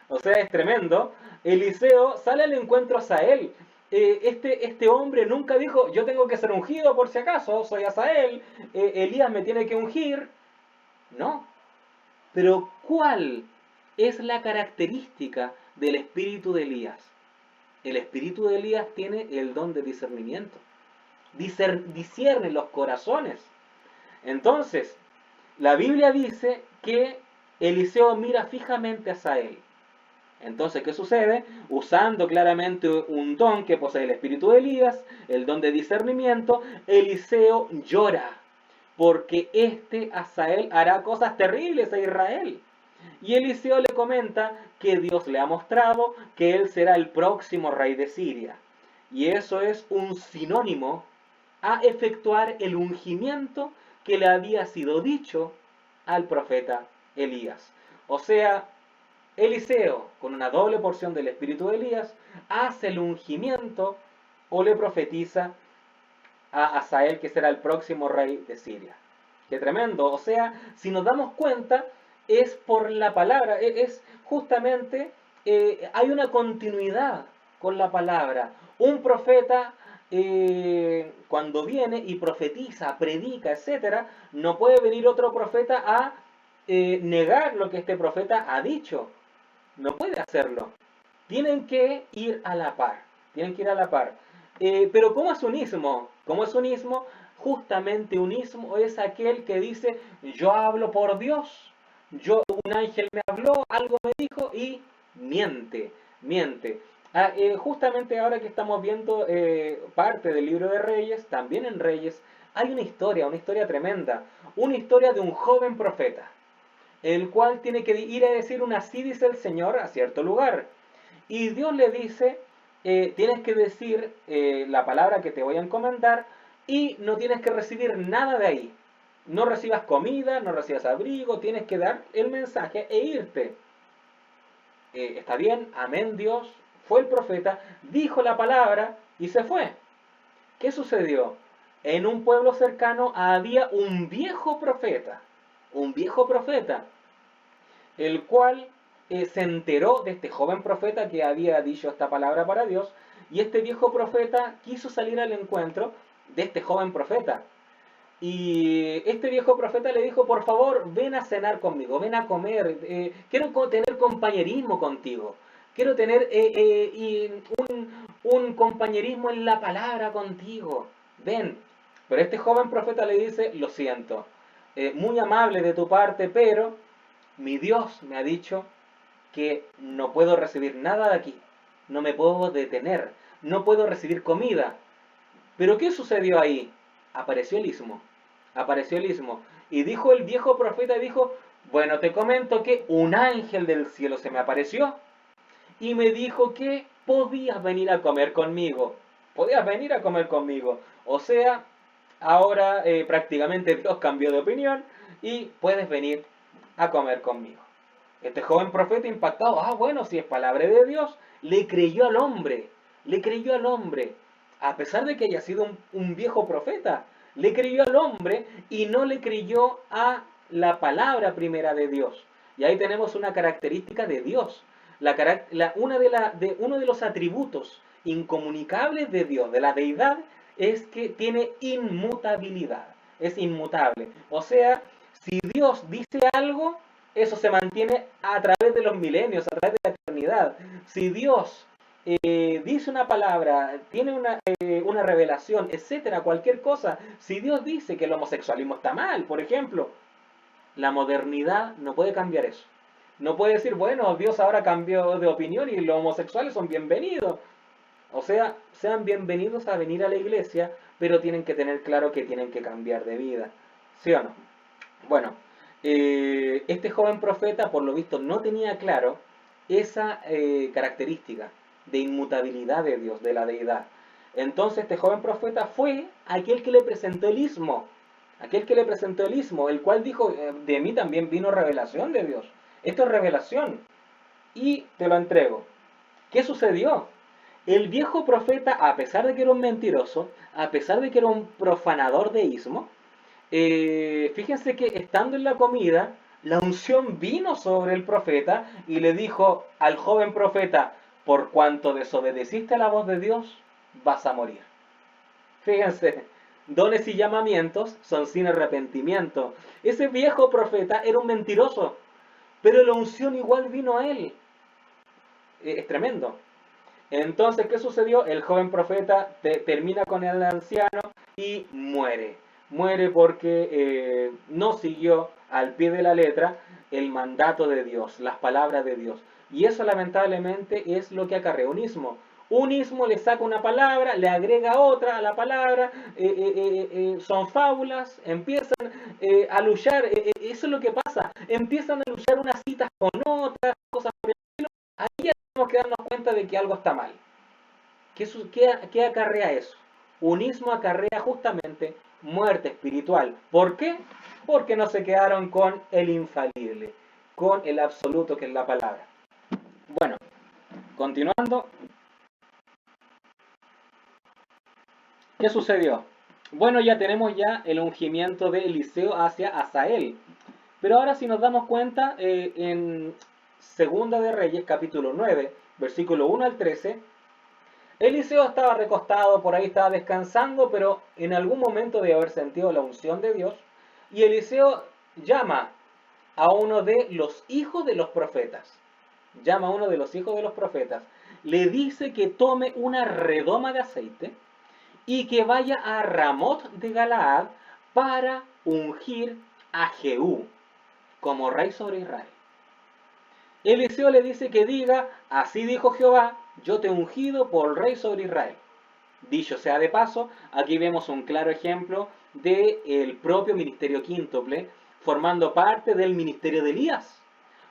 O sea, es tremendo. Eliseo sale al encuentro a Asael. Este hombre nunca dijo, yo tengo que ser ungido por si acaso, soy Asael, Elías me tiene que ungir. No. Pero ¿cuál es la característica del espíritu de Elías? El espíritu de Elías tiene el don de discernimiento. Discierne los corazones. Entonces, la Biblia dice que Eliseo mira fijamente a Asael. Entonces, ¿qué sucede? Usando claramente un don que posee el espíritu de Elías, el don de discernimiento, Eliseo llora. porque Hazael hará cosas terribles a Israel. Y Eliseo le comenta que Dios le ha mostrado que él será el próximo rey de Siria. Y eso es un sinónimo a efectuar el ungimiento que le había sido dicho al profeta Elías. O sea, Eliseo, con una doble porción del espíritu de Elías, hace el ungimiento o le profetiza a Hazael que será el próximo rey de Siria. Qué tremendo. O sea, si nos damos cuenta, es por la palabra, es justamente, hay una continuidad con la palabra. Un profeta, cuando viene y profetiza, predica, etcétera, no puede venir otro profeta a negar lo que este profeta ha dicho. No puede hacerlo. Tienen que ir a la par. Tienen que ir a la par. Pero ¿cómo es unismo? ¿Cómo es unismo? Justamente unismo es aquel que dice, yo hablo por Dios, un ángel me habló, algo me dijo y miente, miente. Justamente ahora que estamos viendo parte del libro de Reyes, también en Reyes, hay una historia tremenda, una historia de un joven profeta, el cual tiene que ir a decir un así dice el Señor a cierto lugar. Y Dios le dice, tienes que decir la palabra que te voy a encomendar y no tienes que recibir nada de ahí. No recibas comida, no recibas abrigo, tienes que dar el mensaje e irte. Está bien, amén Dios, fue el profeta, dijo la palabra y se fue. ¿Qué sucedió? En un pueblo cercano había un viejo profeta, el cual se enteró de este joven profeta que había dicho esta palabra para Dios, y este viejo profeta quiso salir al encuentro de este joven profeta. Y este viejo profeta le dijo, por favor, ven a cenar conmigo, ven a comer, quiero tener compañerismo contigo, quiero tener un compañerismo en la palabra contigo, ven. Pero este joven profeta le dice, lo siento, muy amable de tu parte, pero mi Dios me ha dicho que no puedo recibir nada de aquí, no me puedo detener, no puedo recibir comida. Pero ¿qué sucedió ahí? Apareció el istmo, apareció el istmo. Y dijo el viejo profeta, dijo, bueno, te comento que un ángel del cielo se me apareció y me dijo que podías venir a comer conmigo, podías venir a comer conmigo. O sea, ahora prácticamente Dios cambió de opinión y puedes venir a comer conmigo. Este joven profeta impactado, bueno, si es palabra de Dios, le creyó al hombre, le creyó al hombre, a pesar de que haya sido un viejo profeta, le creyó al hombre y no le creyó a la palabra primera de Dios. Y ahí tenemos una característica de Dios, uno de los atributos incomunicables de Dios, de la deidad, es que tiene inmutabilidad, es inmutable. O sea, si Dios dice algo, eso se mantiene a través de los milenios, a través de la eternidad. Si Dios dice una palabra, tiene una revelación, etcétera, cualquier cosa, si Dios dice que el homosexualismo está mal, por ejemplo, la modernidad no puede cambiar eso. No puede decir, bueno, Dios ahora cambió de opinión y los homosexuales son bienvenidos. O sea, sean bienvenidos a venir a la iglesia, pero tienen que tener claro que tienen que cambiar de vida. ¿Sí o no? Bueno, este joven profeta, por lo visto, no tenía claro esa característica de inmutabilidad de Dios, de la deidad. Entonces este joven profeta fue aquel que le presentó el istmo, aquel que le presentó el istmo, el cual dijo, de mí también vino revelación de Dios. Esto es revelación y te lo entrego. ¿Qué sucedió? El viejo profeta, a pesar de que era un mentiroso, a pesar de que era un profanador de istmo, fíjense que estando en la comida, la unción vino sobre el profeta y le dijo al joven profeta, por cuanto desobedeciste a la voz de Dios, vas a morir. Fíjense, dones y llamamientos son sin arrepentimiento. Ese viejo profeta era un mentiroso, pero la unción igual vino a él. Es tremendo. Entonces, ¿qué sucedió? El joven profeta termina con el anciano y muere. Muere porque no siguió al pie de la letra el mandato de Dios, las palabras de Dios. Y eso lamentablemente es lo que acarrea un ismo. Un ismo le saca una palabra, le agrega otra a la palabra, son fábulas, empiezan a luchar, eso es lo que pasa, empiezan a luchar unas citas con otras, cosas por el estilo, ahí ya tenemos que darnos cuenta de que algo está mal. ¿Qué acarrea eso? Unismo acarrea justamente muerte espiritual. ¿Por qué? Porque no se quedaron con el infalible, con el absoluto que es la palabra. Bueno, continuando, ¿qué sucedió? Bueno, ya tenemos ya el ungimiento de Eliseo hacia Asael. Pero ahora si nos damos cuenta, en Segunda de Reyes, capítulo 9, versículo 1 al 13, Eliseo estaba recostado, por ahí estaba descansando, pero en algún momento de haber sentido la unción de Dios, y Eliseo llama a uno de los hijos de los profetas. Llama a uno de los hijos de los profetas. Le dice que tome una redoma de aceite y que vaya a Ramot de Galaad para ungir a Jehú como rey sobre Israel. Eliseo le dice que diga, así dijo Jehová, yo te he ungido por rey sobre Israel. Dicho sea de paso, aquí vemos un claro ejemplo del propio ministerio quíntuple, formando parte del ministerio de Elías.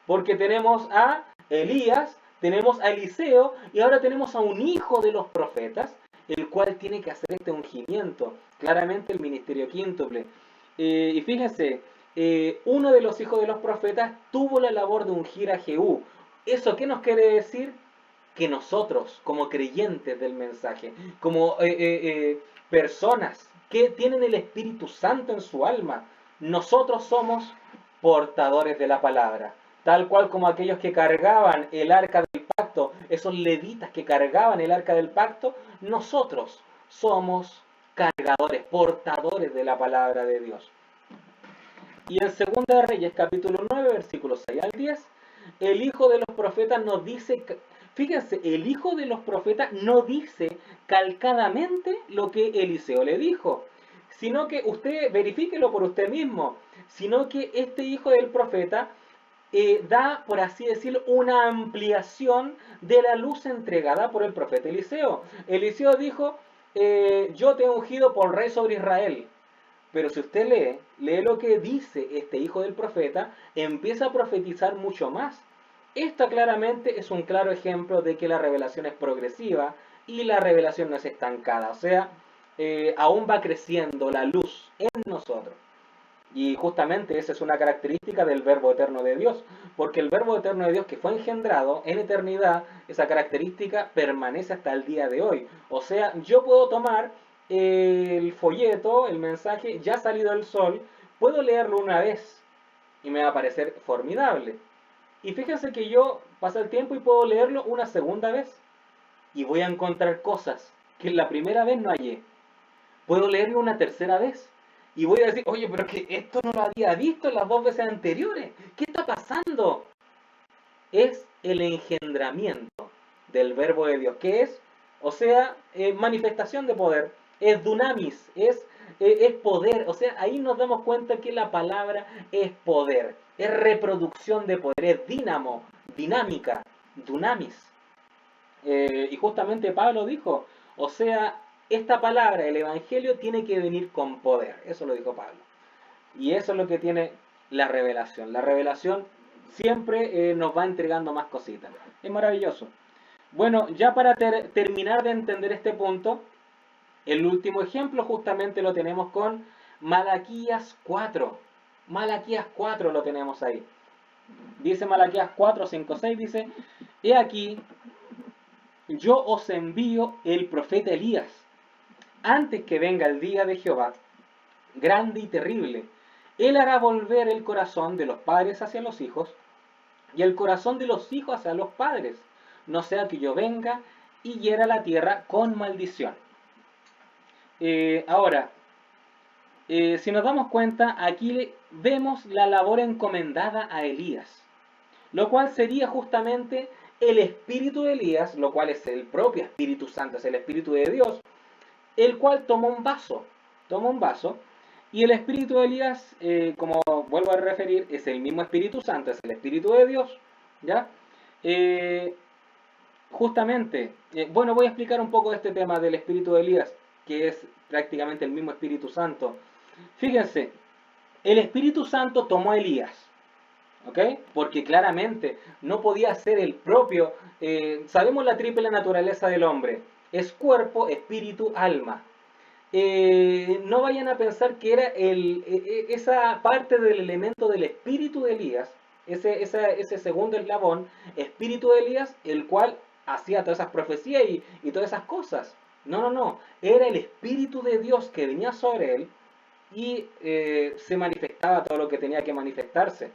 Porque tenemos a Elías, tenemos a Eliseo y ahora tenemos a un hijo de los profetas, el cual tiene que hacer este ungimiento. Claramente el ministerio quíntuple. Y fíjense, uno de los hijos de los profetas tuvo la labor de ungir a Jehú. ¿Eso qué nos quiere decir? Que nosotros, como creyentes del mensaje, como personas que tienen el Espíritu Santo en su alma, nosotros somos portadores de la palabra. Tal cual como aquellos que cargaban el arca del pacto, esos levitas que cargaban el arca del pacto, nosotros somos cargadores, portadores de la palabra de Dios. Y en 2 Reyes, capítulo 9, versículos 6 al 10, el hijo de los profetas nos dice, fíjense, el hijo de los profetas no dice calcadamente lo que Eliseo le dijo, sino que usted verifíquelo por usted mismo, sino que este hijo del profeta da, por así decirlo, una ampliación de la luz entregada por el profeta Eliseo. Eliseo dijo, yo te he ungido por rey sobre Israel. Pero si usted lee lo que dice este hijo del profeta, empieza a profetizar mucho más. Esto claramente es un claro ejemplo de que la revelación es progresiva y la revelación no es estancada. O sea, aún va creciendo la luz en nosotros. Y justamente esa es una característica del Verbo eterno de Dios, porque el Verbo eterno de Dios que fue engendrado en eternidad, esa característica permanece hasta el día de hoy. O sea, yo puedo tomar el folleto, el mensaje, ya salido el sol, puedo leerlo una vez y me va a parecer formidable. Y fíjense que yo pasa el tiempo y puedo leerlo una segunda vez y voy a encontrar cosas que la primera vez no hallé. Puedo leerlo una tercera vez y voy a decir, oye, pero que esto no lo había visto las dos veces anteriores. ¿Qué está pasando? Es el engendramiento del verbo de Dios, que es, o sea, manifestación de poder, es dunamis, es poder, o sea, ahí nos damos cuenta que la palabra es poder, es reproducción de poder, es dínamo, dinámica, dunamis. Y justamente Pablo dijo, o sea, esta palabra, el Evangelio, tiene que venir con poder. Eso lo dijo Pablo. Y eso es lo que tiene la revelación. La revelación siempre nos va entregando más cositas. Es maravilloso. Bueno, ya para terminar de entender este punto, el último ejemplo justamente lo tenemos con Malaquías 4. Malaquías 4 lo tenemos ahí. Dice Malaquías 4, 5, 6, dice, he aquí, yo os envío el profeta Elías, antes que venga el día de Jehová, grande y terrible. Él hará volver el corazón de los padres hacia los hijos, y el corazón de los hijos hacia los padres, no sea que yo venga y hiera la tierra con maldición. Ahora, si nos damos cuenta, aquí vemos la labor encomendada a Elías, lo cual sería justamente el espíritu de Elías, lo cual es el propio Espíritu Santo, es el Espíritu de Dios, el cual toma un vaso, y el espíritu de Elías, como vuelvo a referir, es el mismo Espíritu Santo, es el Espíritu de Dios, ¿ya? Justamente, bueno, voy a explicar un poco este tema del espíritu de Elías, que es prácticamente el mismo Espíritu Santo. Fíjense, el Espíritu Santo tomó a Elías, ¿ok? Porque claramente no podía ser el propio. Sabemos la triple naturaleza del hombre: es cuerpo, espíritu, alma. No vayan a pensar que era esa parte del elemento del espíritu de Elías, ese segundo eslabón, espíritu de Elías, el cual hacía todas esas profecías y todas esas cosas. No, no, no. Era el espíritu de Dios que venía sobre él y se manifestaba todo lo que tenía que manifestarse.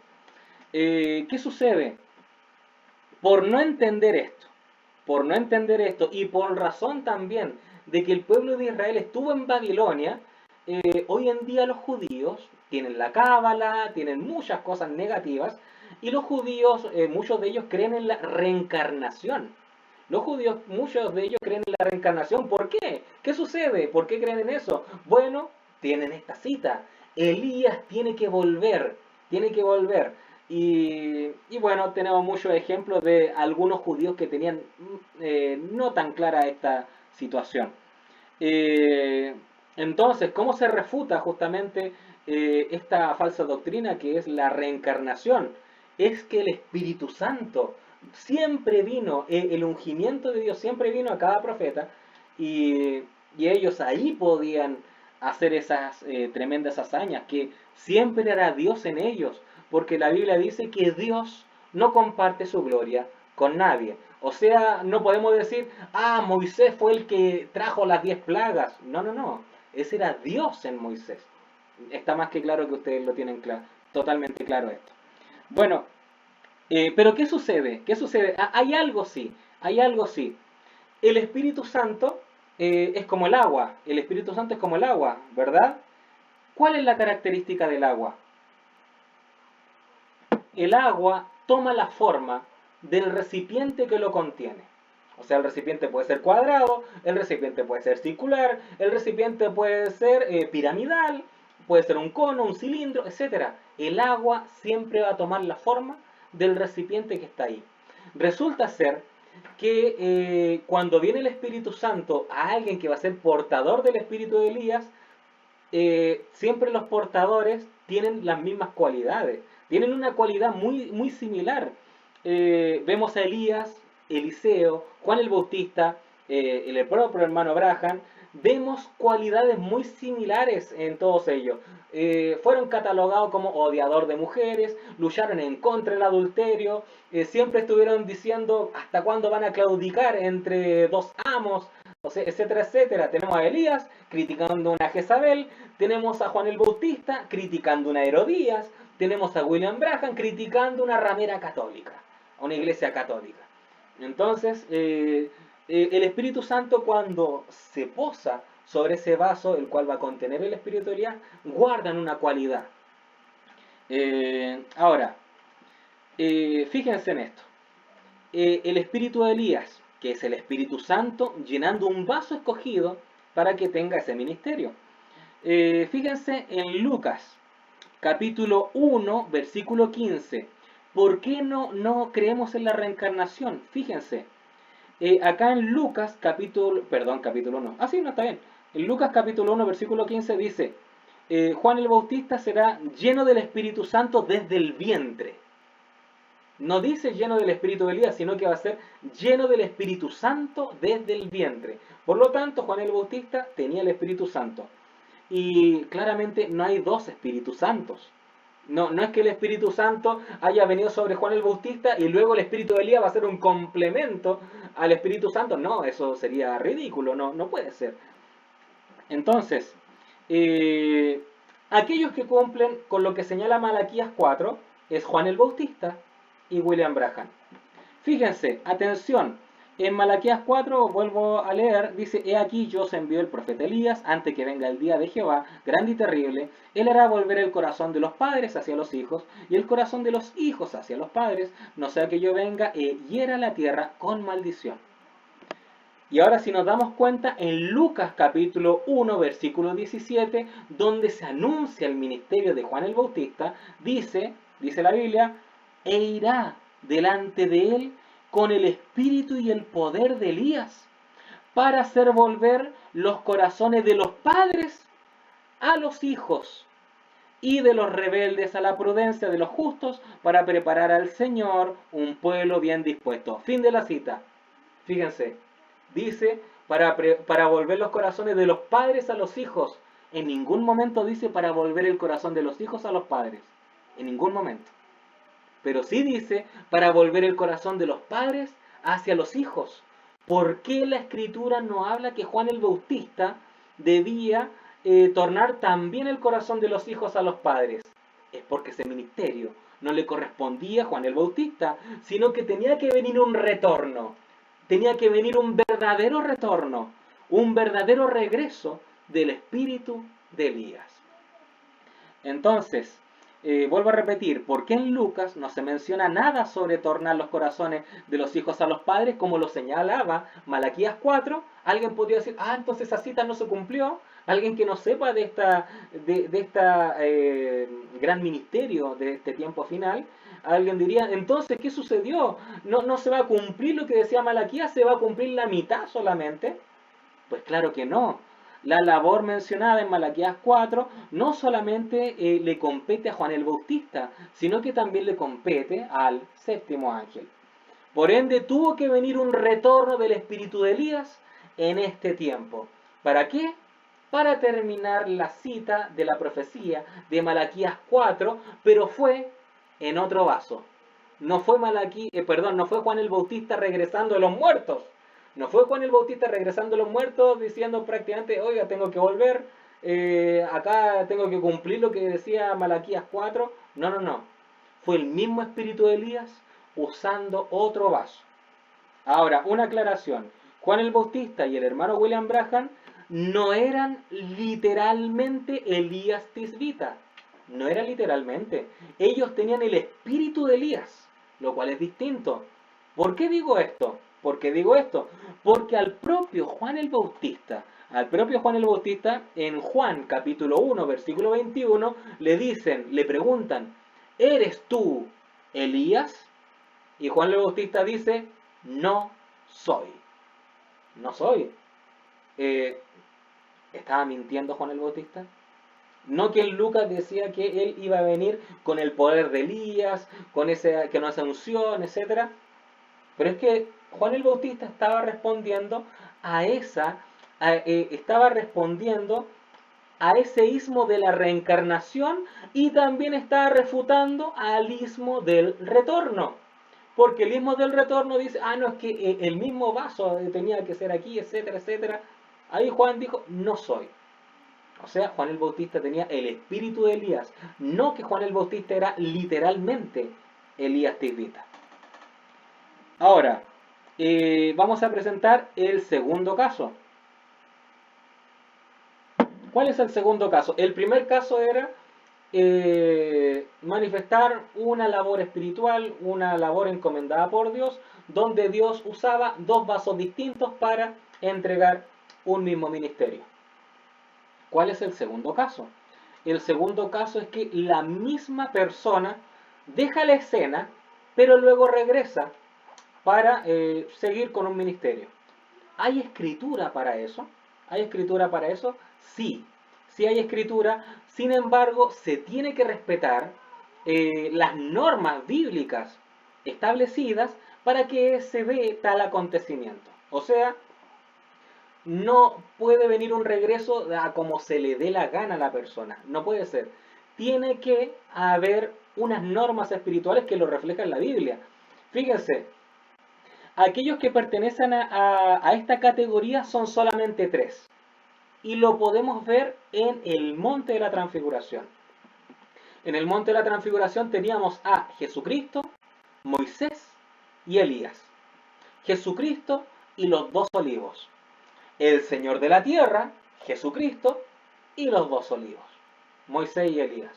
¿Qué sucede? Por no entender esto y por razón también de que el pueblo de Israel estuvo en Babilonia, hoy en día los judíos tienen la cábala, tienen muchas cosas negativas, y los judíos, muchos de ellos creen en la reencarnación. Los judíos, muchos de ellos creen en la reencarnación. ¿Por qué? ¿Qué sucede? ¿Por qué creen en eso? Bueno, tienen esta cita. Elías tiene que volver, tiene que volver. Y bueno, tenemos muchos ejemplos de algunos judíos que tenían no tan clara esta situación. Eh, entonces, ¿cómo se refuta justamente esta falsa doctrina que es la reencarnación? Es que el Espíritu Santo siempre vino, el ungimiento de Dios siempre vino a cada profeta y, y ellos ahí podían hacer esas tremendas hazañas, que siempre era Dios en ellos, porque la Biblia dice que Dios no comparte su gloria con nadie. O sea, no podemos decir, ah, Moisés fue el que trajo las 10 plagas. No, no, no. Ese era Dios en Moisés. Está más que claro que ustedes lo tienen totalmente claro esto. Bueno, pero ¿qué sucede? ¿Qué sucede? Hay algo sí, hay algo sí. El Espíritu Santo es como el agua. El Espíritu Santo es como el agua, ¿verdad? ¿Cuál es la característica del agua? El agua toma la forma del recipiente que lo contiene. O sea, el recipiente puede ser cuadrado, el recipiente puede ser circular, el recipiente puede ser piramidal, puede ser un cono, un cilindro, etc. El agua siempre va a tomar la forma del recipiente que está ahí. Resulta ser que cuando viene el Espíritu Santo a alguien que va a ser portador del Espíritu de Elías, siempre los portadores tienen las mismas cualidades, tienen una cualidad muy, muy similar. Vemos a Elías, Eliseo, Juan el Bautista, el propio hermano Abraham, vemos cualidades muy similares en todos ellos. Fueron catalogados como odiador de mujeres, lucharon en contra del adulterio, siempre estuvieron diciendo hasta cuándo van a claudicar entre dos amos, o sea, etcétera, etcétera. Tenemos a Elías criticando a una Jezabel, tenemos a Juan el Bautista criticando a una Herodías, tenemos a William Branham criticando una ramera católica, a una iglesia católica. Entonces, el Espíritu Santo, cuando se posa sobre ese vaso, el cual va a contener el Espíritu de Elías, guardan una cualidad. Ahora, fíjense en esto. El Espíritu de Elías, que es el Espíritu Santo, llenando un vaso escogido para que tenga ese ministerio. Fíjense en Lucas, capítulo 1, versículo 15. ¿Por qué no creemos en la reencarnación? Fíjense, acá en Lucas, capítulo 1. Ah, sí, no, está bien. En Lucas, capítulo 1, versículo 15 dice, Juan el Bautista será lleno del Espíritu Santo desde el vientre. No dice lleno del Espíritu de Elías, sino que va a ser lleno del Espíritu Santo desde el vientre. Por lo tanto, Juan el Bautista tenía el Espíritu Santo. Y claramente no hay dos Espíritus Santos. No es que el Espíritu Santo haya venido sobre Juan el Bautista y luego el Espíritu de Elías va a ser un complemento al Espíritu Santo. No, eso sería ridículo, no puede ser. Entonces, aquellos que cumplen con lo que señala Malaquías 4 es Juan el Bautista y William Branham. Fíjense, atención, en Malaquías 4, vuelvo a leer, dice, he aquí yo os envío el profeta Elías, antes que venga el día de Jehová, grande y terrible, él hará volver el corazón de los padres hacia los hijos, y el corazón de los hijos hacia los padres, no sea que yo venga e hiera la tierra con maldición. Y ahora si nos damos cuenta, en Lucas capítulo 1, versículo 17, donde se anuncia el ministerio de Juan el Bautista, dice la Biblia, e irá delante de él con el espíritu y el poder de Elías, para hacer volver los corazones de los padres a los hijos y de los rebeldes a la prudencia de los justos, para preparar al Señor un pueblo bien dispuesto. Fin de la cita. Fíjense, dice para volver los corazones de los padres a los hijos. En ningún momento dice para volver el corazón de los hijos a los padres. En ningún momento. Pero sí dice para volver el corazón de los padres hacia los hijos. ¿Por qué la Escritura no habla que Juan el Bautista debía tornar también el corazón de los hijos a los padres? Es porque ese ministerio no le correspondía a Juan el Bautista, sino que tenía que venir un retorno. Tenía que venir un verdadero retorno, un verdadero regreso del espíritu de Elías. Entonces, vuelvo a repetir, ¿por qué en Lucas no se menciona nada sobre tornar los corazones de los hijos a los padres, como lo señalaba Malaquías 4? Alguien podría decir, entonces esa cita no se cumplió. Alguien que no sepa de esta gran ministerio de este tiempo final, alguien diría, entonces, ¿qué sucedió? ¿No se va a cumplir lo que decía Malaquías? ¿Se va a cumplir la mitad solamente? Pues claro que no. La labor mencionada en Malaquías 4 no solamente le compete a Juan el Bautista, sino que también le compete al séptimo ángel. Por ende, tuvo que venir un retorno del espíritu de Elías en este tiempo. ¿Para qué? Para terminar la cita de la profecía de Malaquías 4, pero fue en otro vaso. No fue no fue Juan el Bautista regresando de los muertos. No fue Juan el Bautista regresando de los muertos diciendo prácticamente, oiga, tengo que volver, acá tengo que cumplir lo que decía Malaquías 4. No. Fue el mismo espíritu de Elías usando otro vaso. Ahora, una aclaración. Juan el Bautista y el hermano William Branham no eran literalmente Elías Tisbita. No era literalmente. Ellos tenían el espíritu de Elías, lo cual es distinto. ¿Por qué digo esto? ¿Por qué digo esto? Porque al propio Juan el Bautista, en Juan capítulo 1, versículo 21, le preguntan, ¿eres tú Elías? Y Juan el Bautista dice, no soy. No soy. ¿Estaba mintiendo Juan el Bautista? No, que en Lucas decía que él iba a venir con el poder de Elías, con que no hace unción, etc. Pero es que Juan el Bautista estaba respondiendo estaba respondiendo a ese ismo de la reencarnación, y también estaba refutando al ismo del retorno. Porque el ismo del retorno dice, no, es que el mismo vaso tenía que ser aquí, etcétera, etcétera. Ahí Juan dijo, no soy. O sea, Juan el Bautista tenía el espíritu de Elías, no que Juan el Bautista era literalmente Elías Tisbita. Ahora, vamos a presentar el segundo caso. ¿Cuál es el segundo caso? El primer caso era manifestar una labor espiritual, una labor encomendada por Dios, donde Dios usaba dos vasos distintos para entregar un mismo ministerio. ¿Cuál es el segundo caso? El segundo caso es que la misma persona deja la escena, pero luego regresa para seguir con un ministerio. ¿Hay escritura para eso? ¿Hay escritura para eso? Sí, sí hay escritura. Sin embargo, se tiene que respetar las normas bíblicas establecidas para que se dé tal acontecimiento. O sea, no puede venir un regreso a como se le dé la gana a la persona. No puede ser. Tiene que haber unas normas espirituales que lo reflejan la Biblia. Fíjense, aquellos que pertenecen a esta categoría son solamente tres. Y lo podemos ver en el Monte de la Transfiguración. En el Monte de la Transfiguración teníamos a Jesucristo, Moisés y Elías. Jesucristo y los dos olivos. El Señor de la tierra, Jesucristo, y los dos olivos, Moisés y Elías.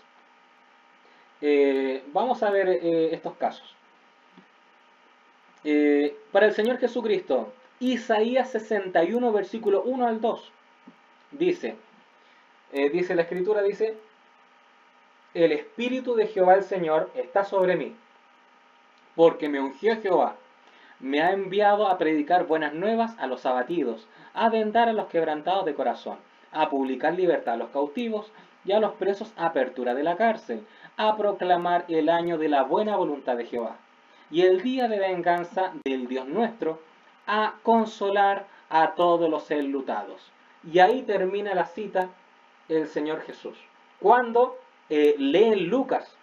Vamos a ver estos casos. Para el Señor Jesucristo, Isaías 61, versículo 1 al 2, dice la Escritura, dice, el Espíritu de Jehová el Señor está sobre mí, porque me ungió Jehová, Me ha enviado a predicar buenas nuevas a los abatidos, a vendar a los quebrantados de corazón, a publicar libertad a los cautivos y a los presos apertura de la cárcel, a proclamar el año de la buena voluntad de Jehová y el día de venganza del Dios nuestro, a consolar a todos los enlutados. Y ahí termina la cita el Señor Jesús. Cuando leen Lucas,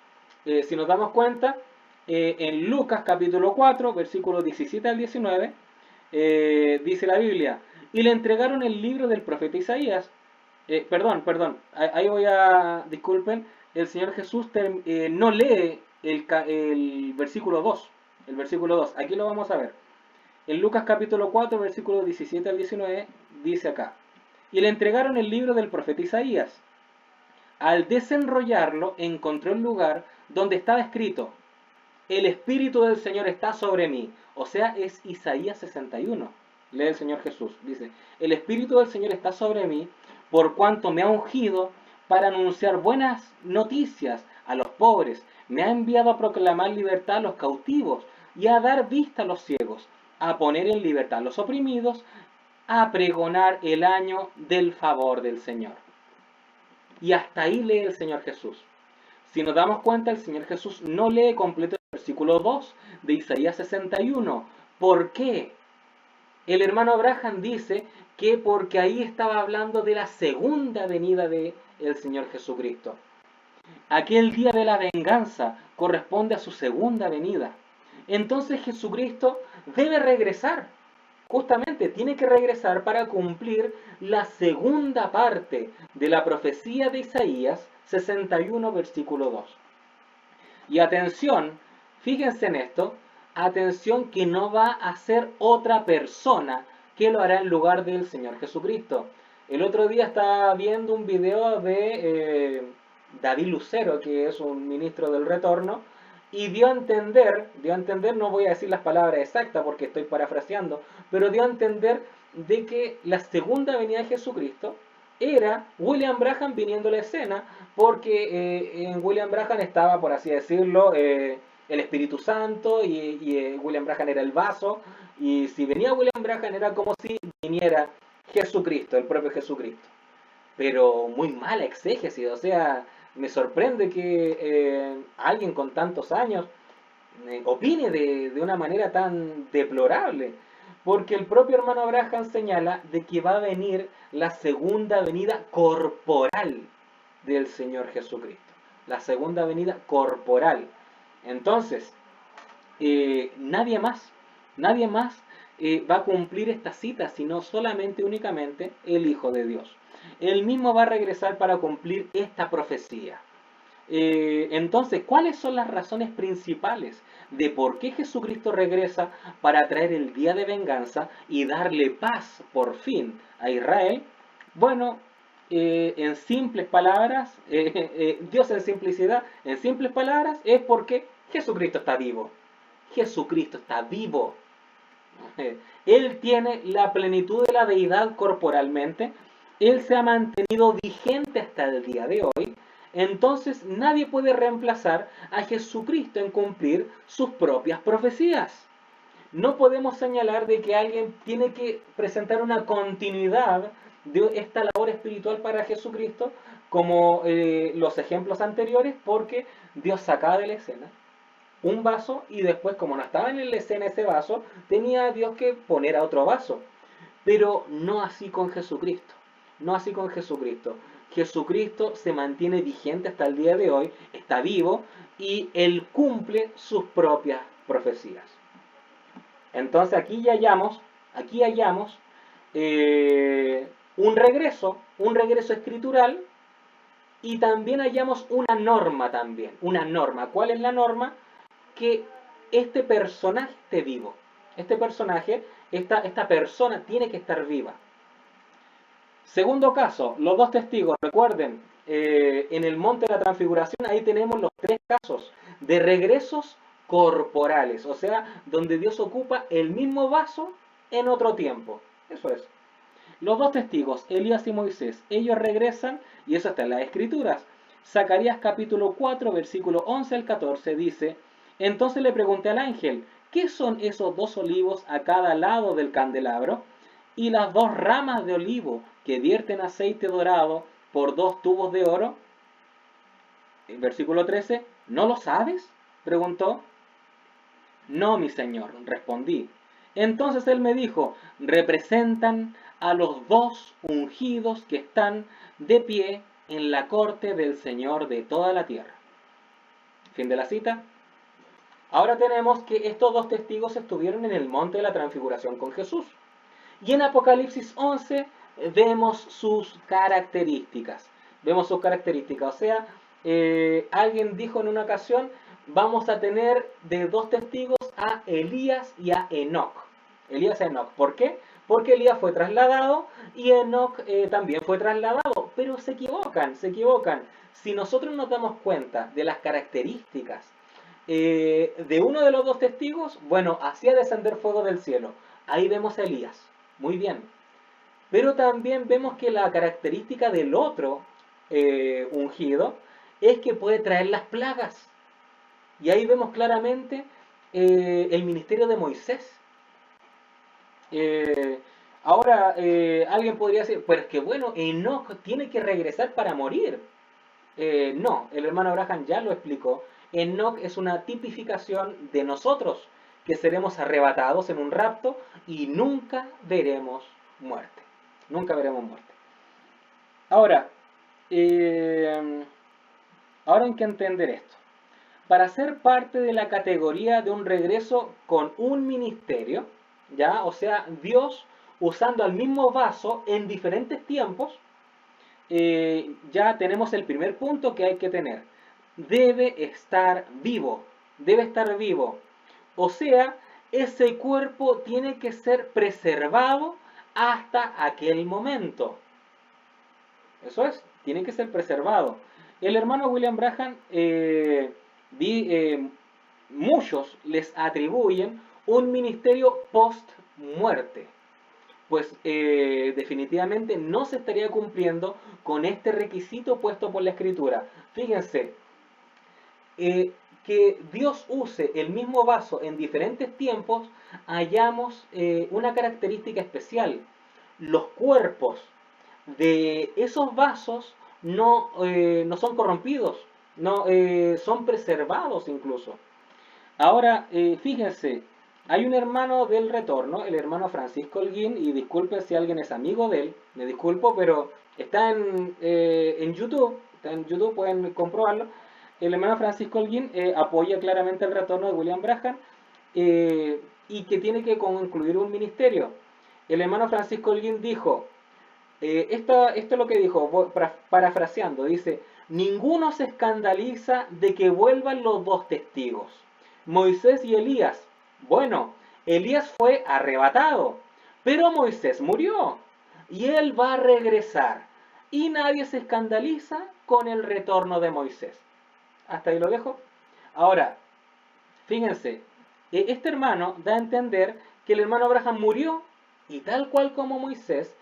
si nos damos cuenta, en Lucas capítulo 4, versículos 17 al 19, dice la Biblia, y le entregaron el libro del profeta Isaías. Ahí voy a, disculpen, el Señor Jesús no lee el versículo 2, el versículo 2, aquí lo vamos a ver. En Lucas capítulo 4, versículos 17 al 19, dice acá, y le entregaron el libro del profeta Isaías. Al desenrollarlo, encontró el lugar donde estaba escrito, el Espíritu del Señor está sobre mí. O sea, es Isaías 61. Lee el Señor Jesús. Dice, el Espíritu del Señor está sobre mí, por cuanto me ha ungido para anunciar buenas noticias a los pobres. Me ha enviado a proclamar libertad a los cautivos y a dar vista a los ciegos, a poner en libertad a los oprimidos, a pregonar el año del favor del Señor. Y hasta ahí lee el Señor Jesús. Si nos damos cuenta, el Señor Jesús no lee completo el versículo 2 de Isaías 61. ¿Por qué? El hermano Abraham dice que porque ahí estaba hablando de la segunda venida del Señor Jesucristo. Aquel día de la venganza corresponde a su segunda venida. Entonces Jesucristo debe regresar. Justamente tiene que regresar para cumplir la segunda parte de la profecía de Isaías 61, versículo 2. Y atención, fíjense en esto, atención que no va a ser otra persona que lo hará en lugar del Señor Jesucristo. El otro día estaba viendo un video de David Lucero, que es un ministro del Retorno, y dio a entender, no voy a decir las palabras exactas porque estoy parafraseando, pero dio a entender de que la segunda venida de Jesucristo era William Branham viniendo a la escena, porque en William Branham estaba, por así decirlo, el Espíritu Santo y William Branham era el vaso, y si venía William Branham era como si viniera Jesucristo, el propio Jesucristo. Pero muy mala exégesis, o sea, me sorprende que alguien con tantos años opine de una manera tan deplorable, porque el propio hermano Abraham señala de que va a venir la segunda venida corporal del Señor Jesucristo, la segunda venida corporal. Entonces, nadie más va a cumplir esta cita, sino solamente únicamente el Hijo de Dios. Él mismo va a regresar para cumplir esta profecía. Entonces, ¿cuáles son las razones principales de por qué Jesucristo regresa para traer el día de venganza y darle paz por fin a Israel? Bueno, en simples palabras, Dios en simplicidad, en simples palabras, es porque Jesucristo está vivo. Jesucristo está vivo. Él tiene la plenitud de la deidad corporalmente. Él se ha mantenido vigente hasta el día de hoy. Entonces nadie puede reemplazar a Jesucristo en cumplir sus propias profecías. No podemos señalar de que alguien tiene que presentar una continuidad de esta labor espiritual para Jesucristo como los ejemplos anteriores, porque Dios sacaba de la escena un vaso y después, como no estaba en la escena ese vaso, tenía Dios que poner a otro vaso. Pero no así con Jesucristo. No así con Jesucristo. Jesucristo se mantiene vigente hasta el día de hoy, está vivo y Él cumple sus propias profecías. Entonces aquí ya hallamos un regreso escritural, y también hallamos una norma también. Una norma. ¿Cuál es la norma? Que este personaje esté vivo. Este personaje, esta persona tiene que estar viva. Segundo caso, los dos testigos. Recuerden, en el monte de la transfiguración, ahí tenemos los tres casos de regresos corporales. O sea, donde Dios ocupa el mismo vaso en otro tiempo. Eso es. Los dos testigos, Elías y Moisés, ellos regresan, y eso está en las Escrituras. Zacarías capítulo 4, versículo 11 al 14, dice: entonces le pregunté al ángel ¿qué son esos 2 olivos a cada lado del candelabro? Y las 2 ramas de olivo que vierten aceite dorado por 2 tubos de oro. Versículo 13, ¿no lo sabes?, preguntó. No, mi señor, respondí. Entonces él me dijo, representan a los 2 ungidos que están de pie en la corte del Señor de toda la tierra. Fin de la cita. Ahora tenemos que estos 2 testigos estuvieron en el monte de la transfiguración con Jesús. Y en Apocalipsis 11 vemos sus características. Vemos sus características. O sea, alguien dijo en una ocasión, vamos a tener de 2 testigos a Elías y a Enoc. Elías y Enoc. ¿Por qué? Porque Elías fue trasladado y Enoc también fue trasladado. Pero se equivocan, se equivocan. Si nosotros nos damos cuenta de las características de uno de los 2 testigos, bueno, hacía descender fuego del cielo. Ahí vemos a Elías. Muy bien. Pero también vemos que la característica del otro ungido es que puede traer las plagas. Y ahí vemos claramente el ministerio de Moisés. Ahora, alguien podría decir, pues que bueno, Enoc tiene que regresar para morir. No, el hermano Abraham ya lo explicó. Enoc es una tipificación de nosotros, que seremos arrebatados en un rapto y nunca veremos muerte. Nunca veremos muerte. Ahora, ahora hay que entender esto. Para ser parte de la categoría de un regreso con un ministerio, ¿ya? O sea, Dios usando el mismo vaso en diferentes tiempos, ya tenemos el primer punto que hay que tener. Debe estar vivo. Debe estar vivo. O sea, ese cuerpo tiene que ser preservado hasta aquel momento. Eso es, tiene que ser preservado. El hermano William Branham, muchos les atribuyen un ministerio post-muerte. Pues definitivamente no se estaría cumpliendo con este requisito puesto por la Escritura. Fíjense, que Dios use el mismo vaso en diferentes tiempos, hallamos una característica especial. Los cuerpos de esos vasos no son corrompidos, no son preservados incluso. Ahora, fíjense, hay un hermano del retorno, el hermano Francisco Holguín, y disculpen si alguien es amigo de él, me disculpo, pero está en YouTube, pueden comprobarlo. El hermano Francisco Holguín apoya claramente el retorno de William Branham y que tiene que concluir un ministerio. El hermano Francisco Holguín dijo, esto es lo que dijo, parafraseando, dice, ninguno se escandaliza de que vuelvan los 2 testigos, Moisés y Elías. Bueno, Elías fue arrebatado, pero Moisés murió y él va a regresar. Y nadie se escandaliza con el retorno de Moisés. Hasta ahí lo dejo. Ahora, fíjense, este hermano da a entender que el hermano Abraham murió y tal cual como Moisés,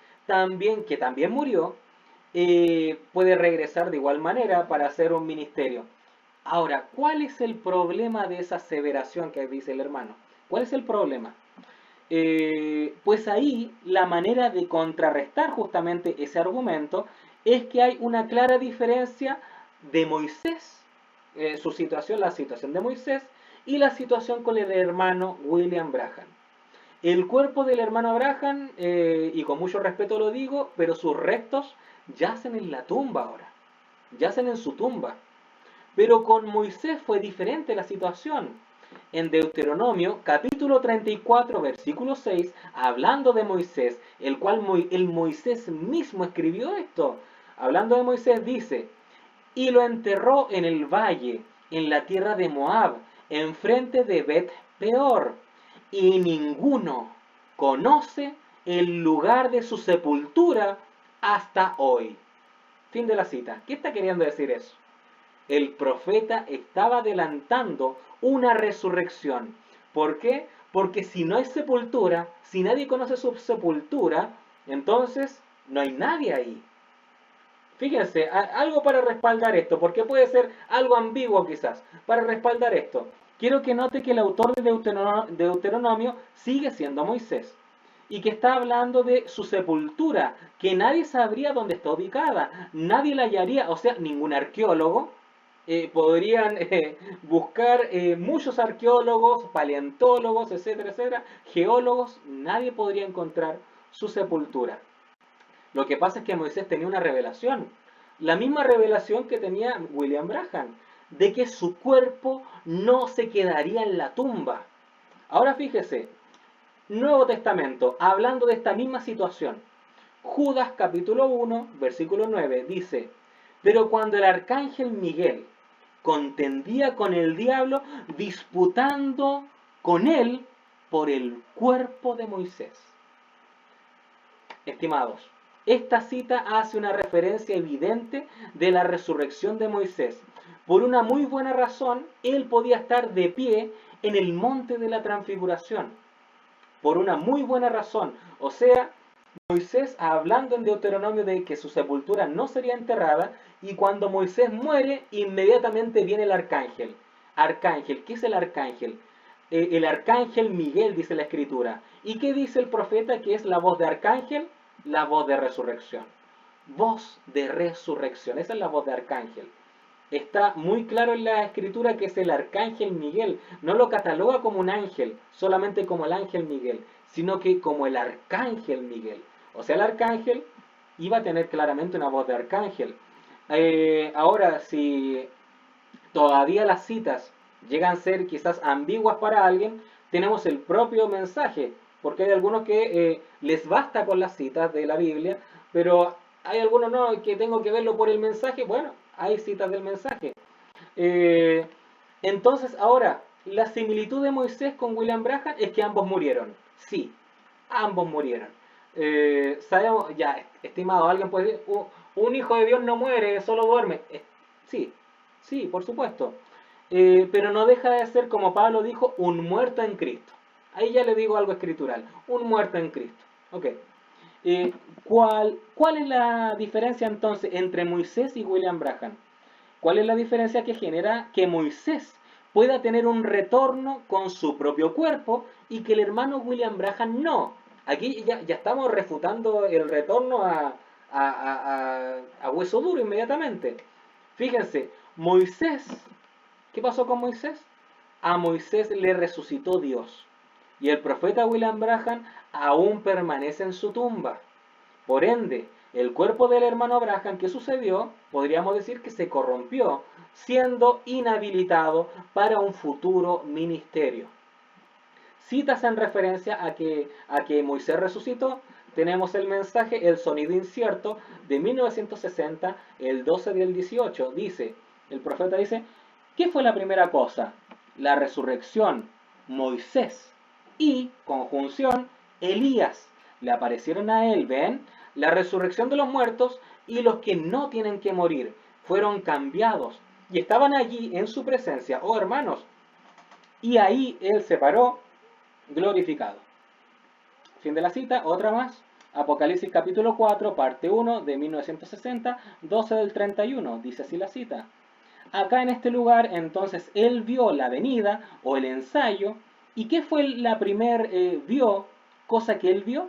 que también murió, puede regresar de igual manera para hacer un ministerio. Ahora, ¿cuál es el problema de esa aseveración que dice el hermano? ¿Cuál es el problema? Pues ahí la manera de contrarrestar justamente ese argumento es que hay una clara diferencia de Moisés, su situación, la situación de Moisés, y la situación con el hermano William Branham. El cuerpo del hermano Branham, y con mucho respeto lo digo, pero sus restos yacen en la tumba ahora, yacen en su tumba. Pero con Moisés fue diferente la situación. En Deuteronomio, capítulo 34, versículo 6, hablando de Moisés, el cual el Moisés mismo escribió esto. Hablando de Moisés dice, y lo enterró en el valle, en la tierra de Moab, enfrente de Bet Peor, y ninguno conoce el lugar de su sepultura hasta hoy. Fin de la cita. ¿Qué está queriendo decir eso? El profeta estaba adelantando una resurrección. ¿Por qué? Porque si no hay sepultura, si nadie conoce su sepultura, entonces no hay nadie ahí. Fíjense, algo para respaldar esto, porque puede ser algo ambiguo quizás, para respaldar esto. quiero que note que el autor de Deuteronomio sigue siendo Moisés y que está hablando de su sepultura, que nadie sabría dónde está ubicada, nadie la hallaría, o sea, ningún arqueólogo. Podrían buscar muchos arqueólogos, paleontólogos, etcétera, etcétera, geólogos, nadie podría encontrar su sepultura. Lo que pasa es que Moisés tenía una revelación, la misma revelación que tenía William Branham, de que su cuerpo no se quedaría en la tumba. Ahora fíjese, Nuevo Testamento, hablando de esta misma situación. Judas capítulo 1, versículo 9 dice, pero cuando el arcángel Miguel contendía con el diablo, disputando con él por el cuerpo de Moisés. Estimados, esta cita hace una referencia evidente de la resurrección de Moisés. Por una muy buena razón, él podía estar de pie en el monte de la transfiguración. Por una muy buena razón. O sea, Moisés hablando en Deuteronomio de que su sepultura no sería enterrada, y cuando Moisés muere, inmediatamente viene el arcángel. Arcángel, ¿qué es el arcángel? El arcángel Miguel, dice la escritura. ¿Y qué dice el profeta que es la voz de arcángel? La voz de resurrección. Voz de resurrección, esa es la voz de arcángel. Está muy claro en la escritura que es el arcángel Miguel. No lo cataloga como un ángel, solamente como el ángel Miguel, sino que como el arcángel Miguel. O sea, el arcángel iba a tener claramente una voz de arcángel. Ahora, si todavía las citas llegan a ser quizás ambiguas para alguien, tenemos el propio mensaje, porque hay algunos que les basta con las citas de la Biblia, pero hay algunos no, que tengo que verlo por el mensaje. Bueno, hay citas del mensaje. Eh, entonces, ahora, la similitud de Moisés con William Branham es que ambos murieron. Sí, ambos murieron. Sabemos, ya, estimado, alguien puede decir, un hijo de Dios no muere, solo duerme. Sí, sí, por supuesto. Pero no deja de ser, como Pablo dijo, un muerto en Cristo. Ahí ya le digo algo escritural, un muerto en Cristo. Ok. ¿Cuál es la diferencia entonces entre Moisés y William Branham? ¿Cuál es la diferencia que genera que Moisés pueda tener un retorno con su propio cuerpo y que el hermano William Branham no? Aquí ya estamos refutando el retorno a hueso duro inmediatamente. Fíjense, Moisés, ¿qué pasó con Moisés? A Moisés le resucitó Dios. Y el profeta William Branham aún permanece en su tumba. Por ende, el cuerpo del hermano Branham, ¿qué sucedió? Podríamos decir que se corrompió, siendo inhabilitado para un futuro ministerio. Citas en referencia a que Moisés resucitó, tenemos el mensaje El sonido incierto de 1960, el 12 del 18. Dice, el profeta dice, ¿qué fue la primera cosa? La resurrección, Moisés y, conjunción, Elías. Le aparecieron a él, ¿ven? La resurrección de los muertos y los que no tienen que morir fueron cambiados y estaban allí en su presencia, oh hermanos, y ahí él se paró glorificado. Fin de la cita, otra más. Apocalipsis capítulo 4, parte 1 de 1960, 12 del 31, dice así la cita. Acá en este lugar, entonces, él vio la venida o el ensayo. ¿Y qué fue la primer cosa que él vio?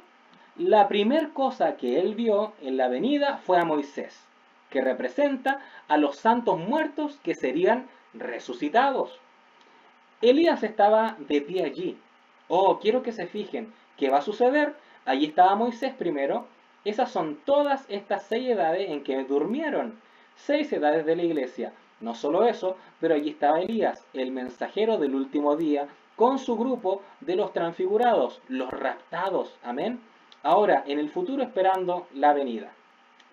La primer cosa que él vio en la venida fue a Moisés, que representa a los santos muertos que serían resucitados. Elías estaba de pie allí. Oh, quiero que se fijen, ¿qué va a suceder? Allí estaba Moisés primero. Esas son todas estas 6 edades en que durmieron. 6 edades de la iglesia. No solo eso, pero allí estaba Elías, el mensajero del último día, con su grupo de los transfigurados, los raptados. Amén. Ahora, en el futuro esperando la venida.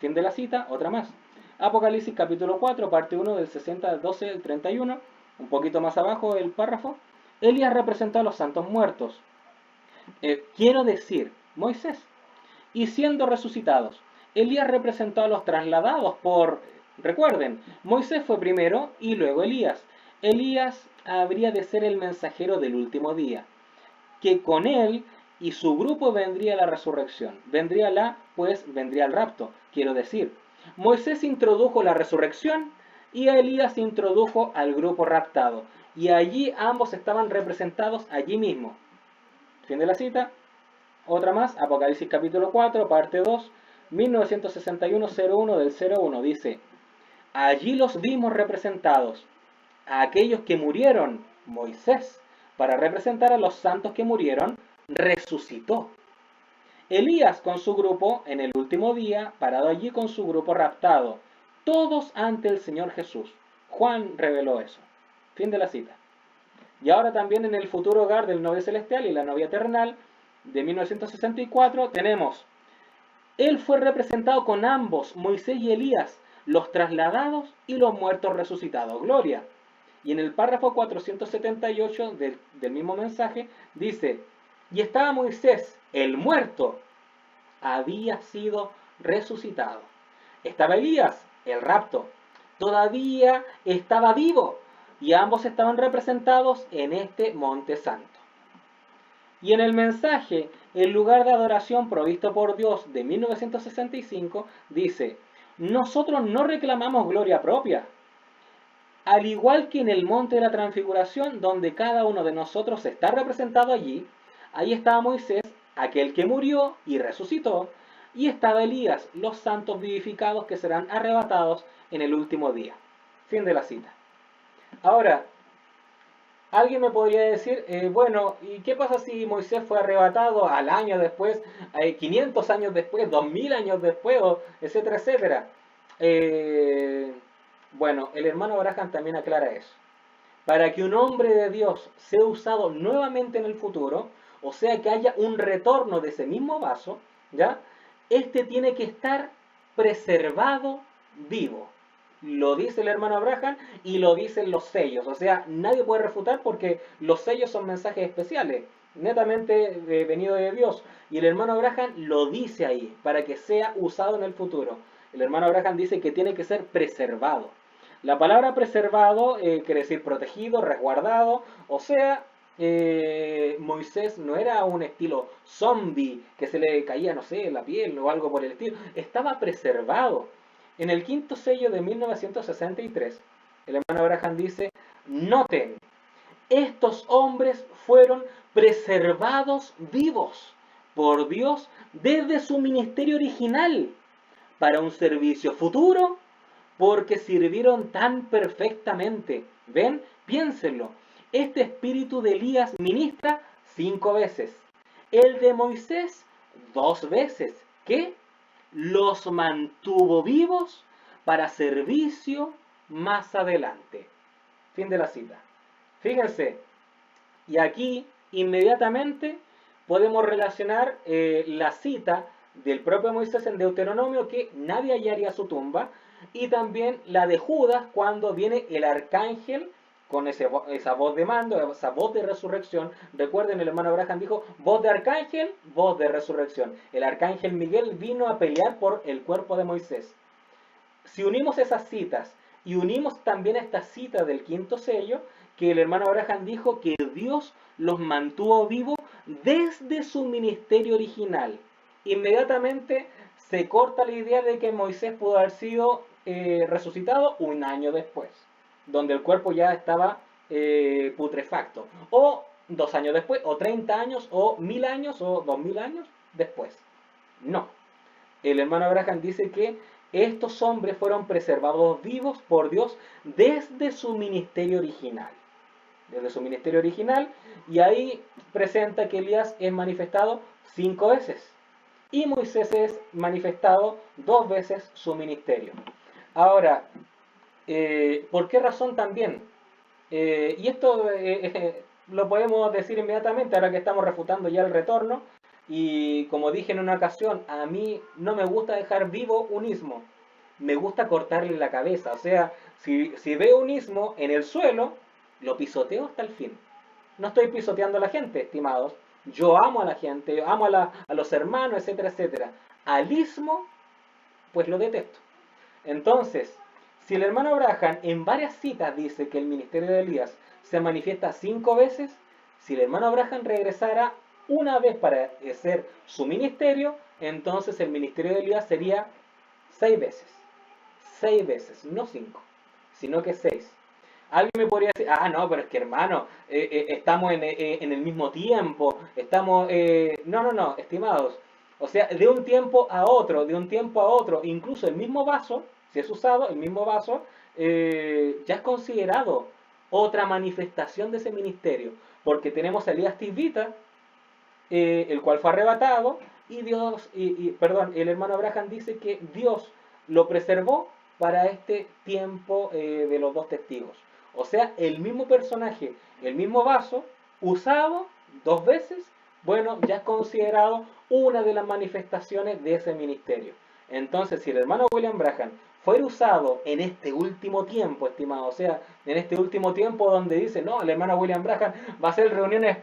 Fin de la cita, otra más. Apocalipsis capítulo 4, parte 1 del 60, 12 al 31. Un poquito más abajo el párrafo. Elías representó a los santos muertos. Quiero decir, Moisés. Y siendo resucitados. Elías representó a los trasladados por... Recuerden, Moisés fue primero y luego Elías. Elías habría de ser el mensajero del último día. Que con él y su grupo vendría la resurrección. Vendría el rapto. Quiero decir, Moisés introdujo la resurrección y Elías introdujo al grupo raptado. y allí ambos estaban representados allí mismo. Fin de la cita. Otra más, Apocalipsis capítulo 4, parte 2, 1961-01 del 01, dice: allí los vimos representados, a aquellos que murieron, Moisés, para representar a los santos que murieron, resucitó. Elías con su grupo en el último día, parado allí con su grupo raptado, todos ante el Señor Jesús. Juan reveló eso. Fin de la cita. Y ahora también en el futuro hogar del novio celestial y la novia terrenal de 1964 tenemos: él fue representado con ambos, Moisés y Elías, los trasladados y los muertos resucitados. Gloria. Y en el párrafo 478 del mismo mensaje dice: y estaba Moisés, el muerto, había sido resucitado. Estaba Elías, el rapto, todavía estaba vivo, y ambos estaban representados en este monte santo. Y en el mensaje, el lugar de adoración provisto por Dios de 1965 dice: nosotros no reclamamos gloria propia. Al igual que en el monte de la transfiguración, donde cada uno de nosotros está representado allí, ahí estaba Moisés, aquel que murió y resucitó, y estaba Elías, los santos vivificados que serán arrebatados en el último día. Fin de la cita. Ahora, alguien me podría decir, bueno, ¿y qué pasa si Moisés fue arrebatado al año después, 500 años después, 2000 años después, etcétera, etcétera? Bueno, el hermano Abraham también aclara eso. Para que un hombre de Dios sea usado nuevamente en el futuro, o sea que haya un retorno de ese mismo vaso, ¿ya? Este tiene que estar preservado vivo. Lo dice el hermano Abraham y lo dicen los sellos. O sea, nadie puede refutar porque los sellos son mensajes especiales, netamente venido de Dios. Y el hermano Abraham lo dice ahí, para que sea usado en el futuro. El hermano Abraham dice que tiene que ser preservado. La palabra preservado quiere decir protegido, resguardado, o sea, Moisés no era un estilo zombie que se le caía, no sé, la piel o algo por el estilo, estaba preservado. En el quinto sello de 1963, el hermano Abraham dice: noten, estos hombres fueron preservados vivos por Dios desde su ministerio original para un servicio futuro, porque sirvieron tan perfectamente. ¿Ven? Piénsenlo. Este espíritu de Elías ministra 5 veces. El de Moisés 2 veces. ¿Qué? Los mantuvo vivos para servicio más adelante. Fin de la cita. Fíjense. Y aquí inmediatamente podemos relacionar la cita del propio Moisés en Deuteronomio, que nadie hallaría su tumba, y también la de Judas cuando viene el arcángel con esa voz de mando, esa voz de resurrección. Recuerden, el hermano Abraham dijo: voz de arcángel, voz de resurrección. El arcángel Miguel vino a pelear por el cuerpo de Moisés. Si unimos esas citas y unimos también esta cita del quinto sello, que el hermano Abraham dijo que Dios los mantuvo vivos desde su ministerio original, inmediatamente se corta la idea de que Moisés pudo haber sido resucitado un año después, donde el cuerpo ya estaba putrefacto, o 2 años después, o 30 años, o 1000 años, o 2000 años después. No. El hermano Abraham dice que estos hombres fueron preservados vivos por Dios desde su ministerio original. Desde su ministerio original, y ahí presenta que Elías es manifestado 5 veces y Moisés es manifestado 2 veces su ministerio. Ahora, ¿por qué razón también? Y esto lo podemos decir inmediatamente ahora que estamos refutando ya el retorno. Y como dije en una ocasión, a mí no me gusta dejar vivo un ismo, me gusta cortarle la cabeza. O sea, si veo un ismo en el suelo, lo pisoteo hasta el fin. No estoy pisoteando a la gente, estimados. Yo amo a la gente, amo a los hermanos, etcétera, etcétera. Al ismo, pues lo detesto. Entonces, si el hermano Abraham en varias citas dice que el ministerio de Elías se manifiesta 5 veces, si el hermano Abraham regresara una vez para hacer su ministerio, entonces el ministerio de Elías sería 6 veces. 6 veces, no 5, sino que 6. Alguien me podría decir, ah, no, pero es que hermano, estamos en el mismo tiempo, estamos... No, no, no, estimados. O sea, de un tiempo a otro, de un tiempo a otro, incluso el mismo vaso, si es usado, el mismo vaso, ya es considerado otra manifestación de ese ministerio. Porque tenemos a Elías Tisbita, el cual fue arrebatado, y Dios, perdón, el hermano Abraham dice que Dios lo preservó para este tiempo de los dos testigos. O sea, el mismo personaje, el mismo vaso, usado dos veces, bueno, ya es considerado una de las manifestaciones de ese ministerio. Entonces, si el hermano William Branham fue usado en este último tiempo, estimado, o sea, en este último tiempo donde dice, no, el hermano William Branham va a hacer reuniones,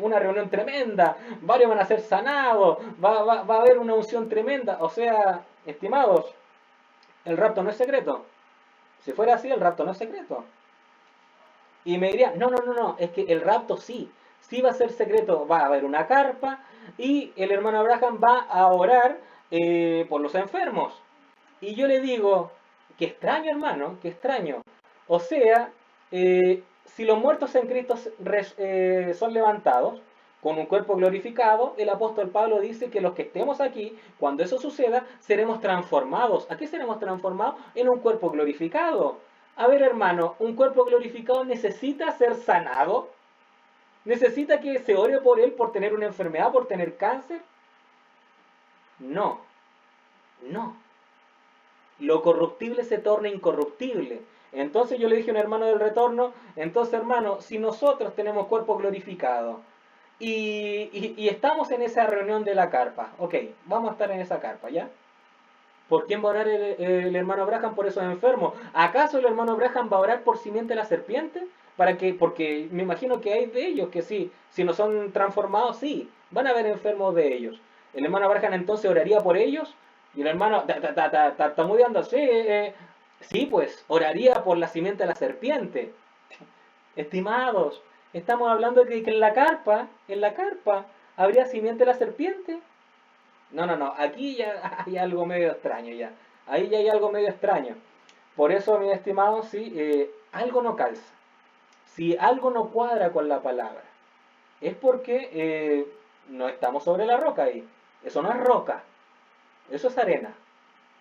una reunión tremenda, varios van a ser sanados, va a haber una unción tremenda, o sea, estimados, el rapto no es secreto. Si fuera así, el rapto no es secreto. Y me dirían, no, no, no, no, es que el rapto sí, sí va a ser secreto, va a haber una carpa y el hermano Abraham va a orar por los enfermos. Y yo le digo, qué extraño hermano, qué extraño. O sea, si los muertos en Cristo son levantados con un cuerpo glorificado, el apóstol Pablo dice que los que estemos aquí, cuando eso suceda, seremos transformados. ¿A qué seremos transformados? En un cuerpo glorificado. A ver hermano, un cuerpo glorificado necesita ser sanado. ¿Necesita que se ore por él por tener una enfermedad, por tener cáncer? No, no. Lo corruptible se torna incorruptible. Entonces yo le dije a un hermano del retorno, entonces hermano, si nosotros tenemos cuerpo glorificado y estamos en esa reunión de la carpa, ok, vamos a estar en esa carpa, ¿ya? ¿Por quién va a orar el hermano Abraham por esos enfermos? ¿Acaso el hermano Abraham va a orar por simiente de la serpiente? ¿Para qué? Porque me imagino que hay de ellos que sí, si no son transformados, sí, van a haber enfermos de ellos. El hermano Abraham entonces oraría por ellos y el hermano tartamudeando, sí, sí, pues oraría por la simiente de la serpiente. Estimados, estamos hablando de que en la carpa, habría simiente de la serpiente. No, no, no, aquí ya hay algo medio extraño ya. Ahí ya hay algo medio extraño. Por eso, mi estimado, sí, algo no calza. Si algo no cuadra con la palabra, es porque no estamos sobre la roca ahí. Eso no es roca, eso es arena.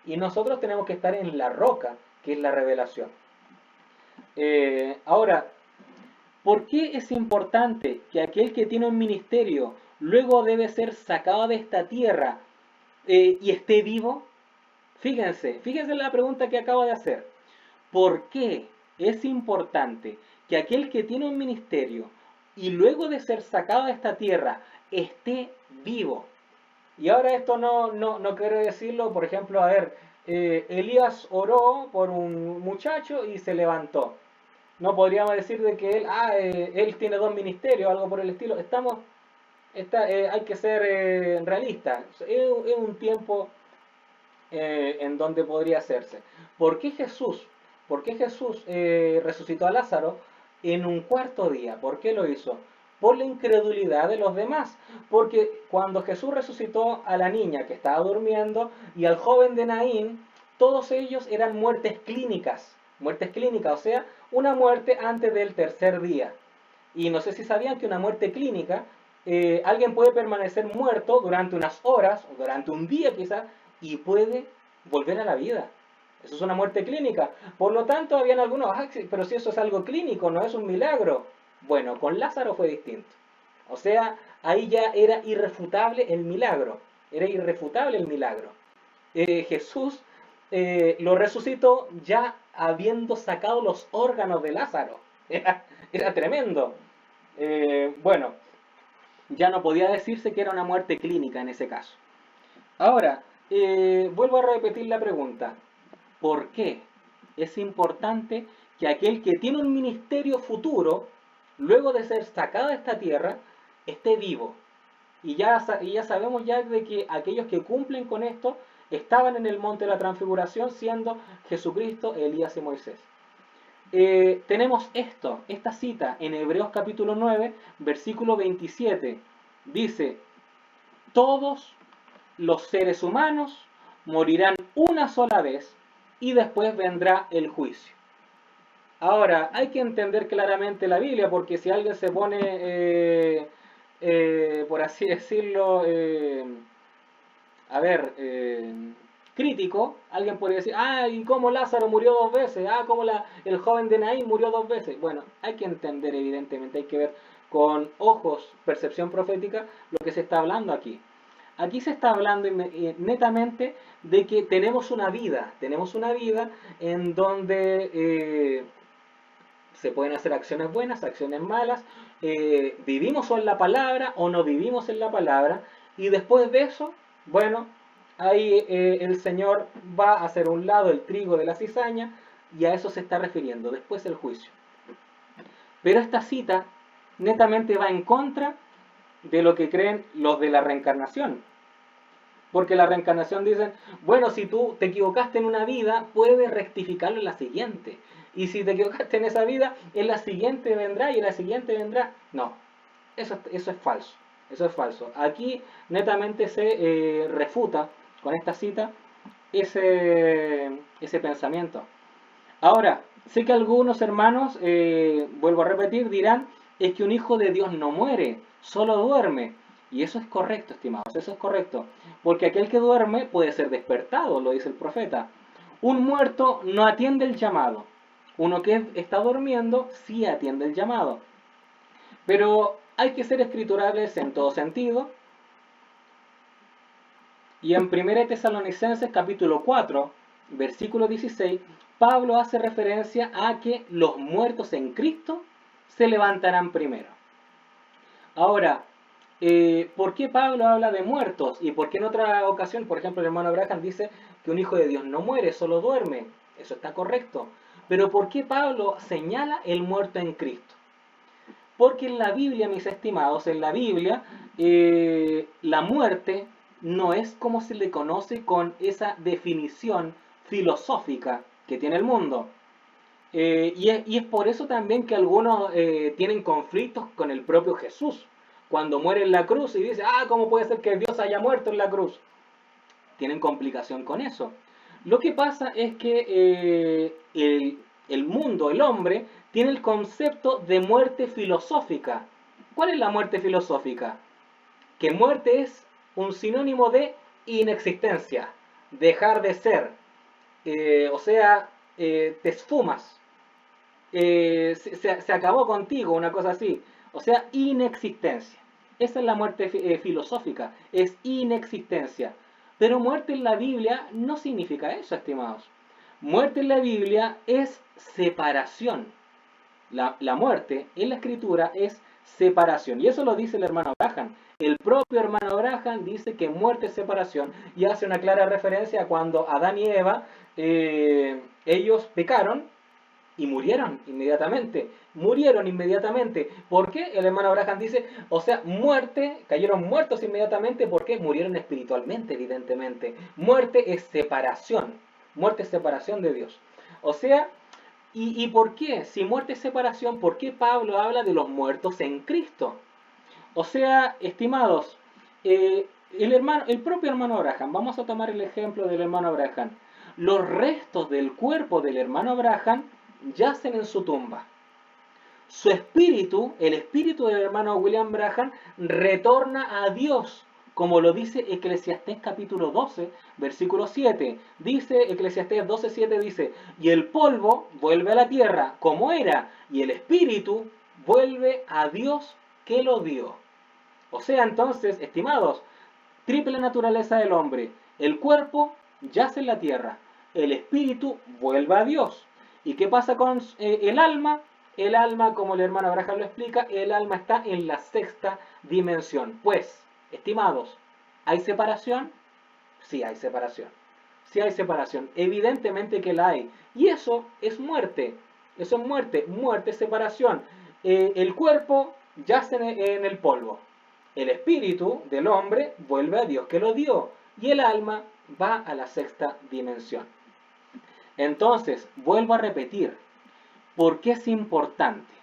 Y nosotros tenemos que estar en la roca, que es la revelación. Ahora, ¿por qué es importante que aquel que tiene un ministerio luego debe ser sacado de esta tierra y esté vivo? Fíjense en la pregunta que acabo de hacer. ¿Por qué es importante que aquel que tiene un ministerio y luego de ser sacado de esta tierra esté vivo? Y ahora esto no quiero decirlo, por ejemplo, a ver, Elías oró por un muchacho y se levantó. No podríamos decir de que él tiene dos ministerios, algo por el estilo. Hay que ser realistas. Es un tiempo en donde podría hacerse. ¿Por qué Jesús? ¿Por qué Jesús resucitó a Lázaro en un cuarto día? ¿Por qué lo hizo? Por la incredulidad de los demás. Porque cuando Jesús resucitó a la niña que estaba durmiendo y al joven de Naín, todos ellos eran muertes clínicas. Muertes clínicas, o sea, una muerte antes del tercer día. Y no sé si sabían que una muerte clínica, alguien puede permanecer muerto durante unas horas o durante un día quizás y puede volver a la vida. Eso es una muerte clínica. Por lo tanto, habían algunos, sí, pero si eso es algo clínico, no es un milagro. Bueno, con Lázaro fue distinto. O sea, ahí ya era irrefutable el milagro. Era irrefutable el milagro. Jesús lo resucitó ya habiendo sacado los órganos de Lázaro. Era tremendo. Bueno, ya no podía decirse que era una muerte clínica en ese caso. Ahora, vuelvo a repetir la pregunta. ¿Por qué es importante que aquel que tiene un ministerio futuro, luego de ser sacado de esta tierra, esté vivo? Y ya sabemos ya de que aquellos que cumplen con esto estaban en el monte de la transfiguración siendo Jesucristo, Elías y Moisés. Tenemos esta cita en Hebreos capítulo 9, versículo 27. Dice, todos los seres humanos morirán una sola vez y después vendrá el juicio. Ahora, hay que entender claramente la Biblia, porque si alguien se pone, por así decirlo, a ver, crítico, alguien podría decir, ah, ¿y cómo Lázaro murió dos veces? Ah, ¿cómo el joven de Naín murió dos veces? Bueno, hay que entender evidentemente, hay que ver con ojos, percepción profética, lo que se está hablando aquí. Aquí se está hablando netamente de que tenemos una vida en donde se pueden hacer acciones buenas, acciones malas, vivimos en la palabra o no vivimos en la palabra, y después de eso, bueno, ahí el Señor va a hacer un lado el trigo de la cizaña, y a eso se está refiriendo, después el juicio. Pero esta cita netamente va en contra de lo que creen los de la reencarnación. Porque la reencarnación dicen, bueno, si tú te equivocaste en una vida, puedes rectificarlo en la siguiente. Y si te equivocaste en esa vida, en la siguiente vendrá y en la siguiente vendrá. No, eso es falso. Eso es falso. Aquí netamente se refuta con esta cita ese pensamiento. Ahora, sé que algunos hermanos, vuelvo a repetir, dirán, es que un hijo de Dios no muere, solo duerme. Y eso es correcto, estimados, eso es correcto. Porque aquel que duerme puede ser despertado, lo dice el profeta. Un muerto no atiende el llamado. Uno que está durmiendo sí atiende el llamado. Pero hay que ser escriturales en todo sentido. Y en 1 Tesalonicenses capítulo 4, versículo 16, Pablo hace referencia a que los muertos en Cristo se levantarán primero. Ahora, ¿por qué Pablo habla de muertos? ¿Y por qué en otra ocasión, por ejemplo, el hermano Abraham dice que un hijo de Dios no muere, solo duerme? Eso está correcto. Pero ¿por qué Pablo señala el muerto en Cristo? Porque en la Biblia, mis estimados, en la Biblia, la muerte no es como se le conoce con esa definición filosófica que tiene el mundo. Y es por eso también que algunos tienen conflictos con el propio Jesús. Cuando muere en la cruz y dice, ah, ¿cómo puede ser que Dios haya muerto en la cruz? Tienen complicación con eso. Lo que pasa es que el mundo, el hombre, tiene el concepto de muerte filosófica. ¿Cuál es la muerte filosófica? Que muerte es un sinónimo de inexistencia, dejar de ser, o sea, te esfumas, se acabó contigo, una cosa así, o sea, inexistencia. Esa es la muerte filosófica, es inexistencia. Pero muerte en la Biblia no significa eso, estimados. Muerte en la Biblia es separación. La muerte en la escritura es separación. Y eso lo dice el hermano Abraham. El propio hermano Abraham dice que muerte es separación y hace una clara referencia a cuando Adán y Eva, ellos pecaron y murieron inmediatamente. Murieron inmediatamente. ¿Por qué? El hermano Abraham dice, o sea, muerte, cayeron muertos inmediatamente porque murieron espiritualmente, evidentemente. Muerte es separación. Muerte es separación de Dios. O sea, ¿y por qué? Si muerte es separación, ¿por qué Pablo habla de los muertos en Cristo? O sea, estimados, el propio hermano Abraham, vamos a tomar el ejemplo del hermano Abraham. Los restos del cuerpo del hermano Abraham yacen en su tumba. Su espíritu, el espíritu del hermano William Branham, retorna a Dios, como lo dice Eclesiastés capítulo 12, versículo 7. Dice Eclesiastés 12, 7, dice, y el polvo vuelve a la tierra como era, y el espíritu vuelve a Dios que lo dio. O sea, entonces, estimados, triple naturaleza del hombre. El cuerpo yace en la tierra, el espíritu vuelve a Dios. ¿Y qué pasa con el alma? El alma, como el hermano Abraham lo explica, el alma está en la sexta dimensión. Pues, estimados, ¿hay separación? Sí hay separación. Sí hay separación. Evidentemente que la hay. Y eso es muerte. Eso es muerte. Muerte es separación. El cuerpo yace en el polvo. El espíritu del hombre vuelve a Dios que lo dio. Y el alma va a la sexta dimensión. Entonces, vuelvo a repetir. ¿Por qué es importante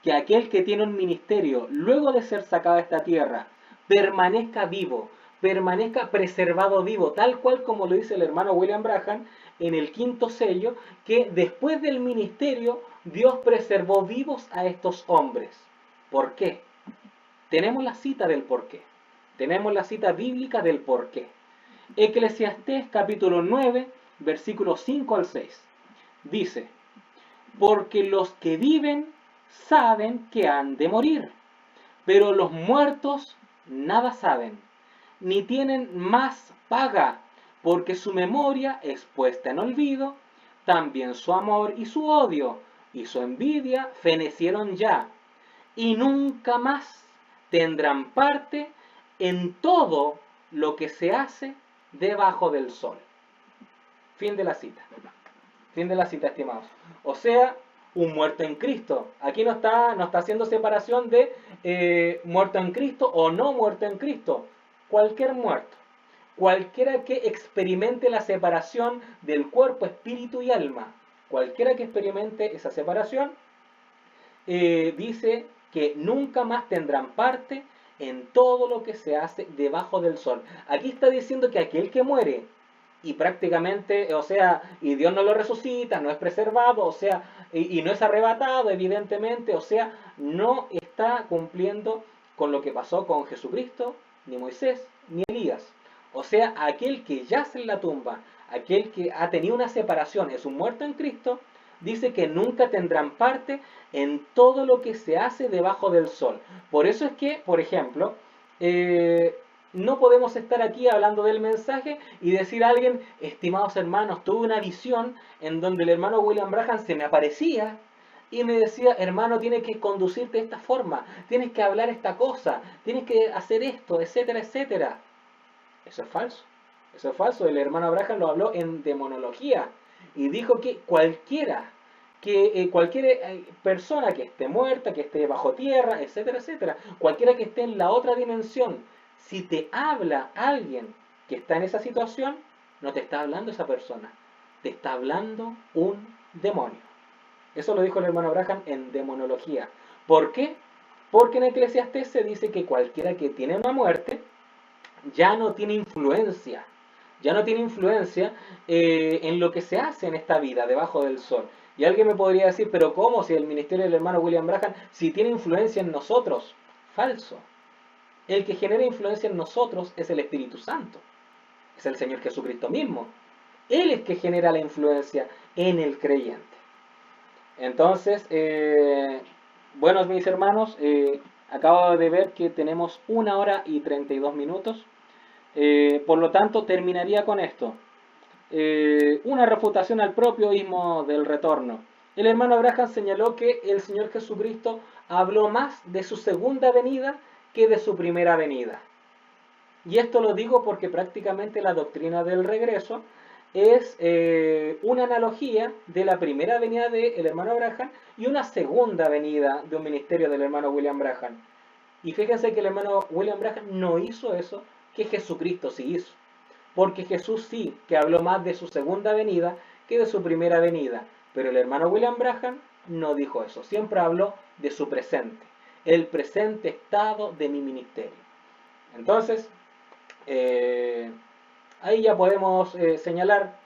que aquel que tiene un ministerio, luego de ser sacado de esta tierra, permanezca vivo, permanezca preservado vivo, tal cual como lo dice el hermano William Branham? en el quinto sello que después del ministerio Dios preservó vivos a estos hombres. ¿Por qué? Tenemos la cita del por qué. Tenemos la cita bíblica del por qué. Eclesiastés capítulo 9, versículos 5 al 6. Dice, porque los que viven saben que han de morir, pero los muertos nada saben, ni tienen más paga, porque su memoria es puesta en olvido, también su amor y su odio y su envidia fenecieron ya, y nunca más tendrán parte en todo lo que se hace debajo del sol. Fin de la cita. Fin de la cita, estimados. O sea, un muerto en Cristo. Aquí no está haciendo separación de muerto en Cristo o no muerto en Cristo. Cualquier muerto. Cualquiera que experimente la separación del cuerpo, espíritu y alma. Cualquiera que experimente esa separación, dice que nunca más tendrán parte en todo lo que se hace debajo del sol. Aquí está diciendo que aquel que muere y prácticamente, o sea, y Dios no lo resucita, no es preservado, o sea, y no es arrebatado, evidentemente, o sea, no está cumpliendo con lo que pasó con Jesucristo, ni Moisés, ni Elías. O sea, aquel que yace en la tumba, aquel que ha tenido una separación, es un muerto en Cristo, dice que nunca tendrán parte en todo lo que se hace debajo del sol. Por eso es que, por ejemplo, no podemos estar aquí hablando del mensaje y decir a alguien, estimados hermanos, tuve una visión en donde el hermano William Branham se me aparecía y me decía, hermano, tienes que conducirte de esta forma, tienes que hablar esta cosa, tienes que hacer esto, etcétera, etcétera. Eso es falso. Eso es falso. El hermano Branham lo habló en demonología y dijo que cualquier persona que esté muerta, que esté bajo tierra, etcétera, etcétera, cualquiera que esté en la otra dimensión, si te habla alguien que está en esa situación, no te está hablando esa persona, te está hablando un demonio. Eso lo dijo el hermano Branham en demonología. ¿Por qué? Porque en Eclesiastés se dice que cualquiera que tiene una muerte ya no tiene influencia, en lo que se hace en esta vida debajo del sol. Y alguien me podría decir, pero ¿cómo si el ministerio del hermano William Branham, si tiene influencia en nosotros? Falso. El que genera influencia en nosotros es el Espíritu Santo, es el Señor Jesucristo mismo. Él es que genera la influencia en el creyente. Entonces, buenos mis hermanos, acabo de ver que tenemos 1 hora y 32 minutos. Por lo tanto, terminaría con esto. Una refutación al propio ismo del retorno. El hermano Abraham señaló que el Señor Jesucristo habló más de su segunda venida que de su primera venida. Y esto lo digo porque prácticamente la doctrina del regreso es una analogía de la primera venida del hermano Branham y una segunda venida de un ministerio del hermano William Branham. Y fíjense que el hermano William Branham no hizo eso que Jesucristo sí hizo. Porque Jesús sí que habló más de su segunda venida que de su primera venida. Pero el hermano William Branham no dijo eso. Siempre habló de su presente. El presente estado de mi ministerio. Entonces, ahí ya podemos señalar,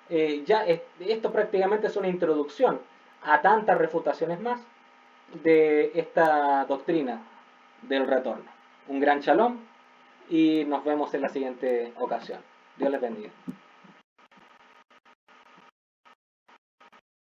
esto prácticamente es una introducción a tantas refutaciones más de esta doctrina del retorno. Un gran shalom y nos vemos en la siguiente ocasión. Dios les bendiga.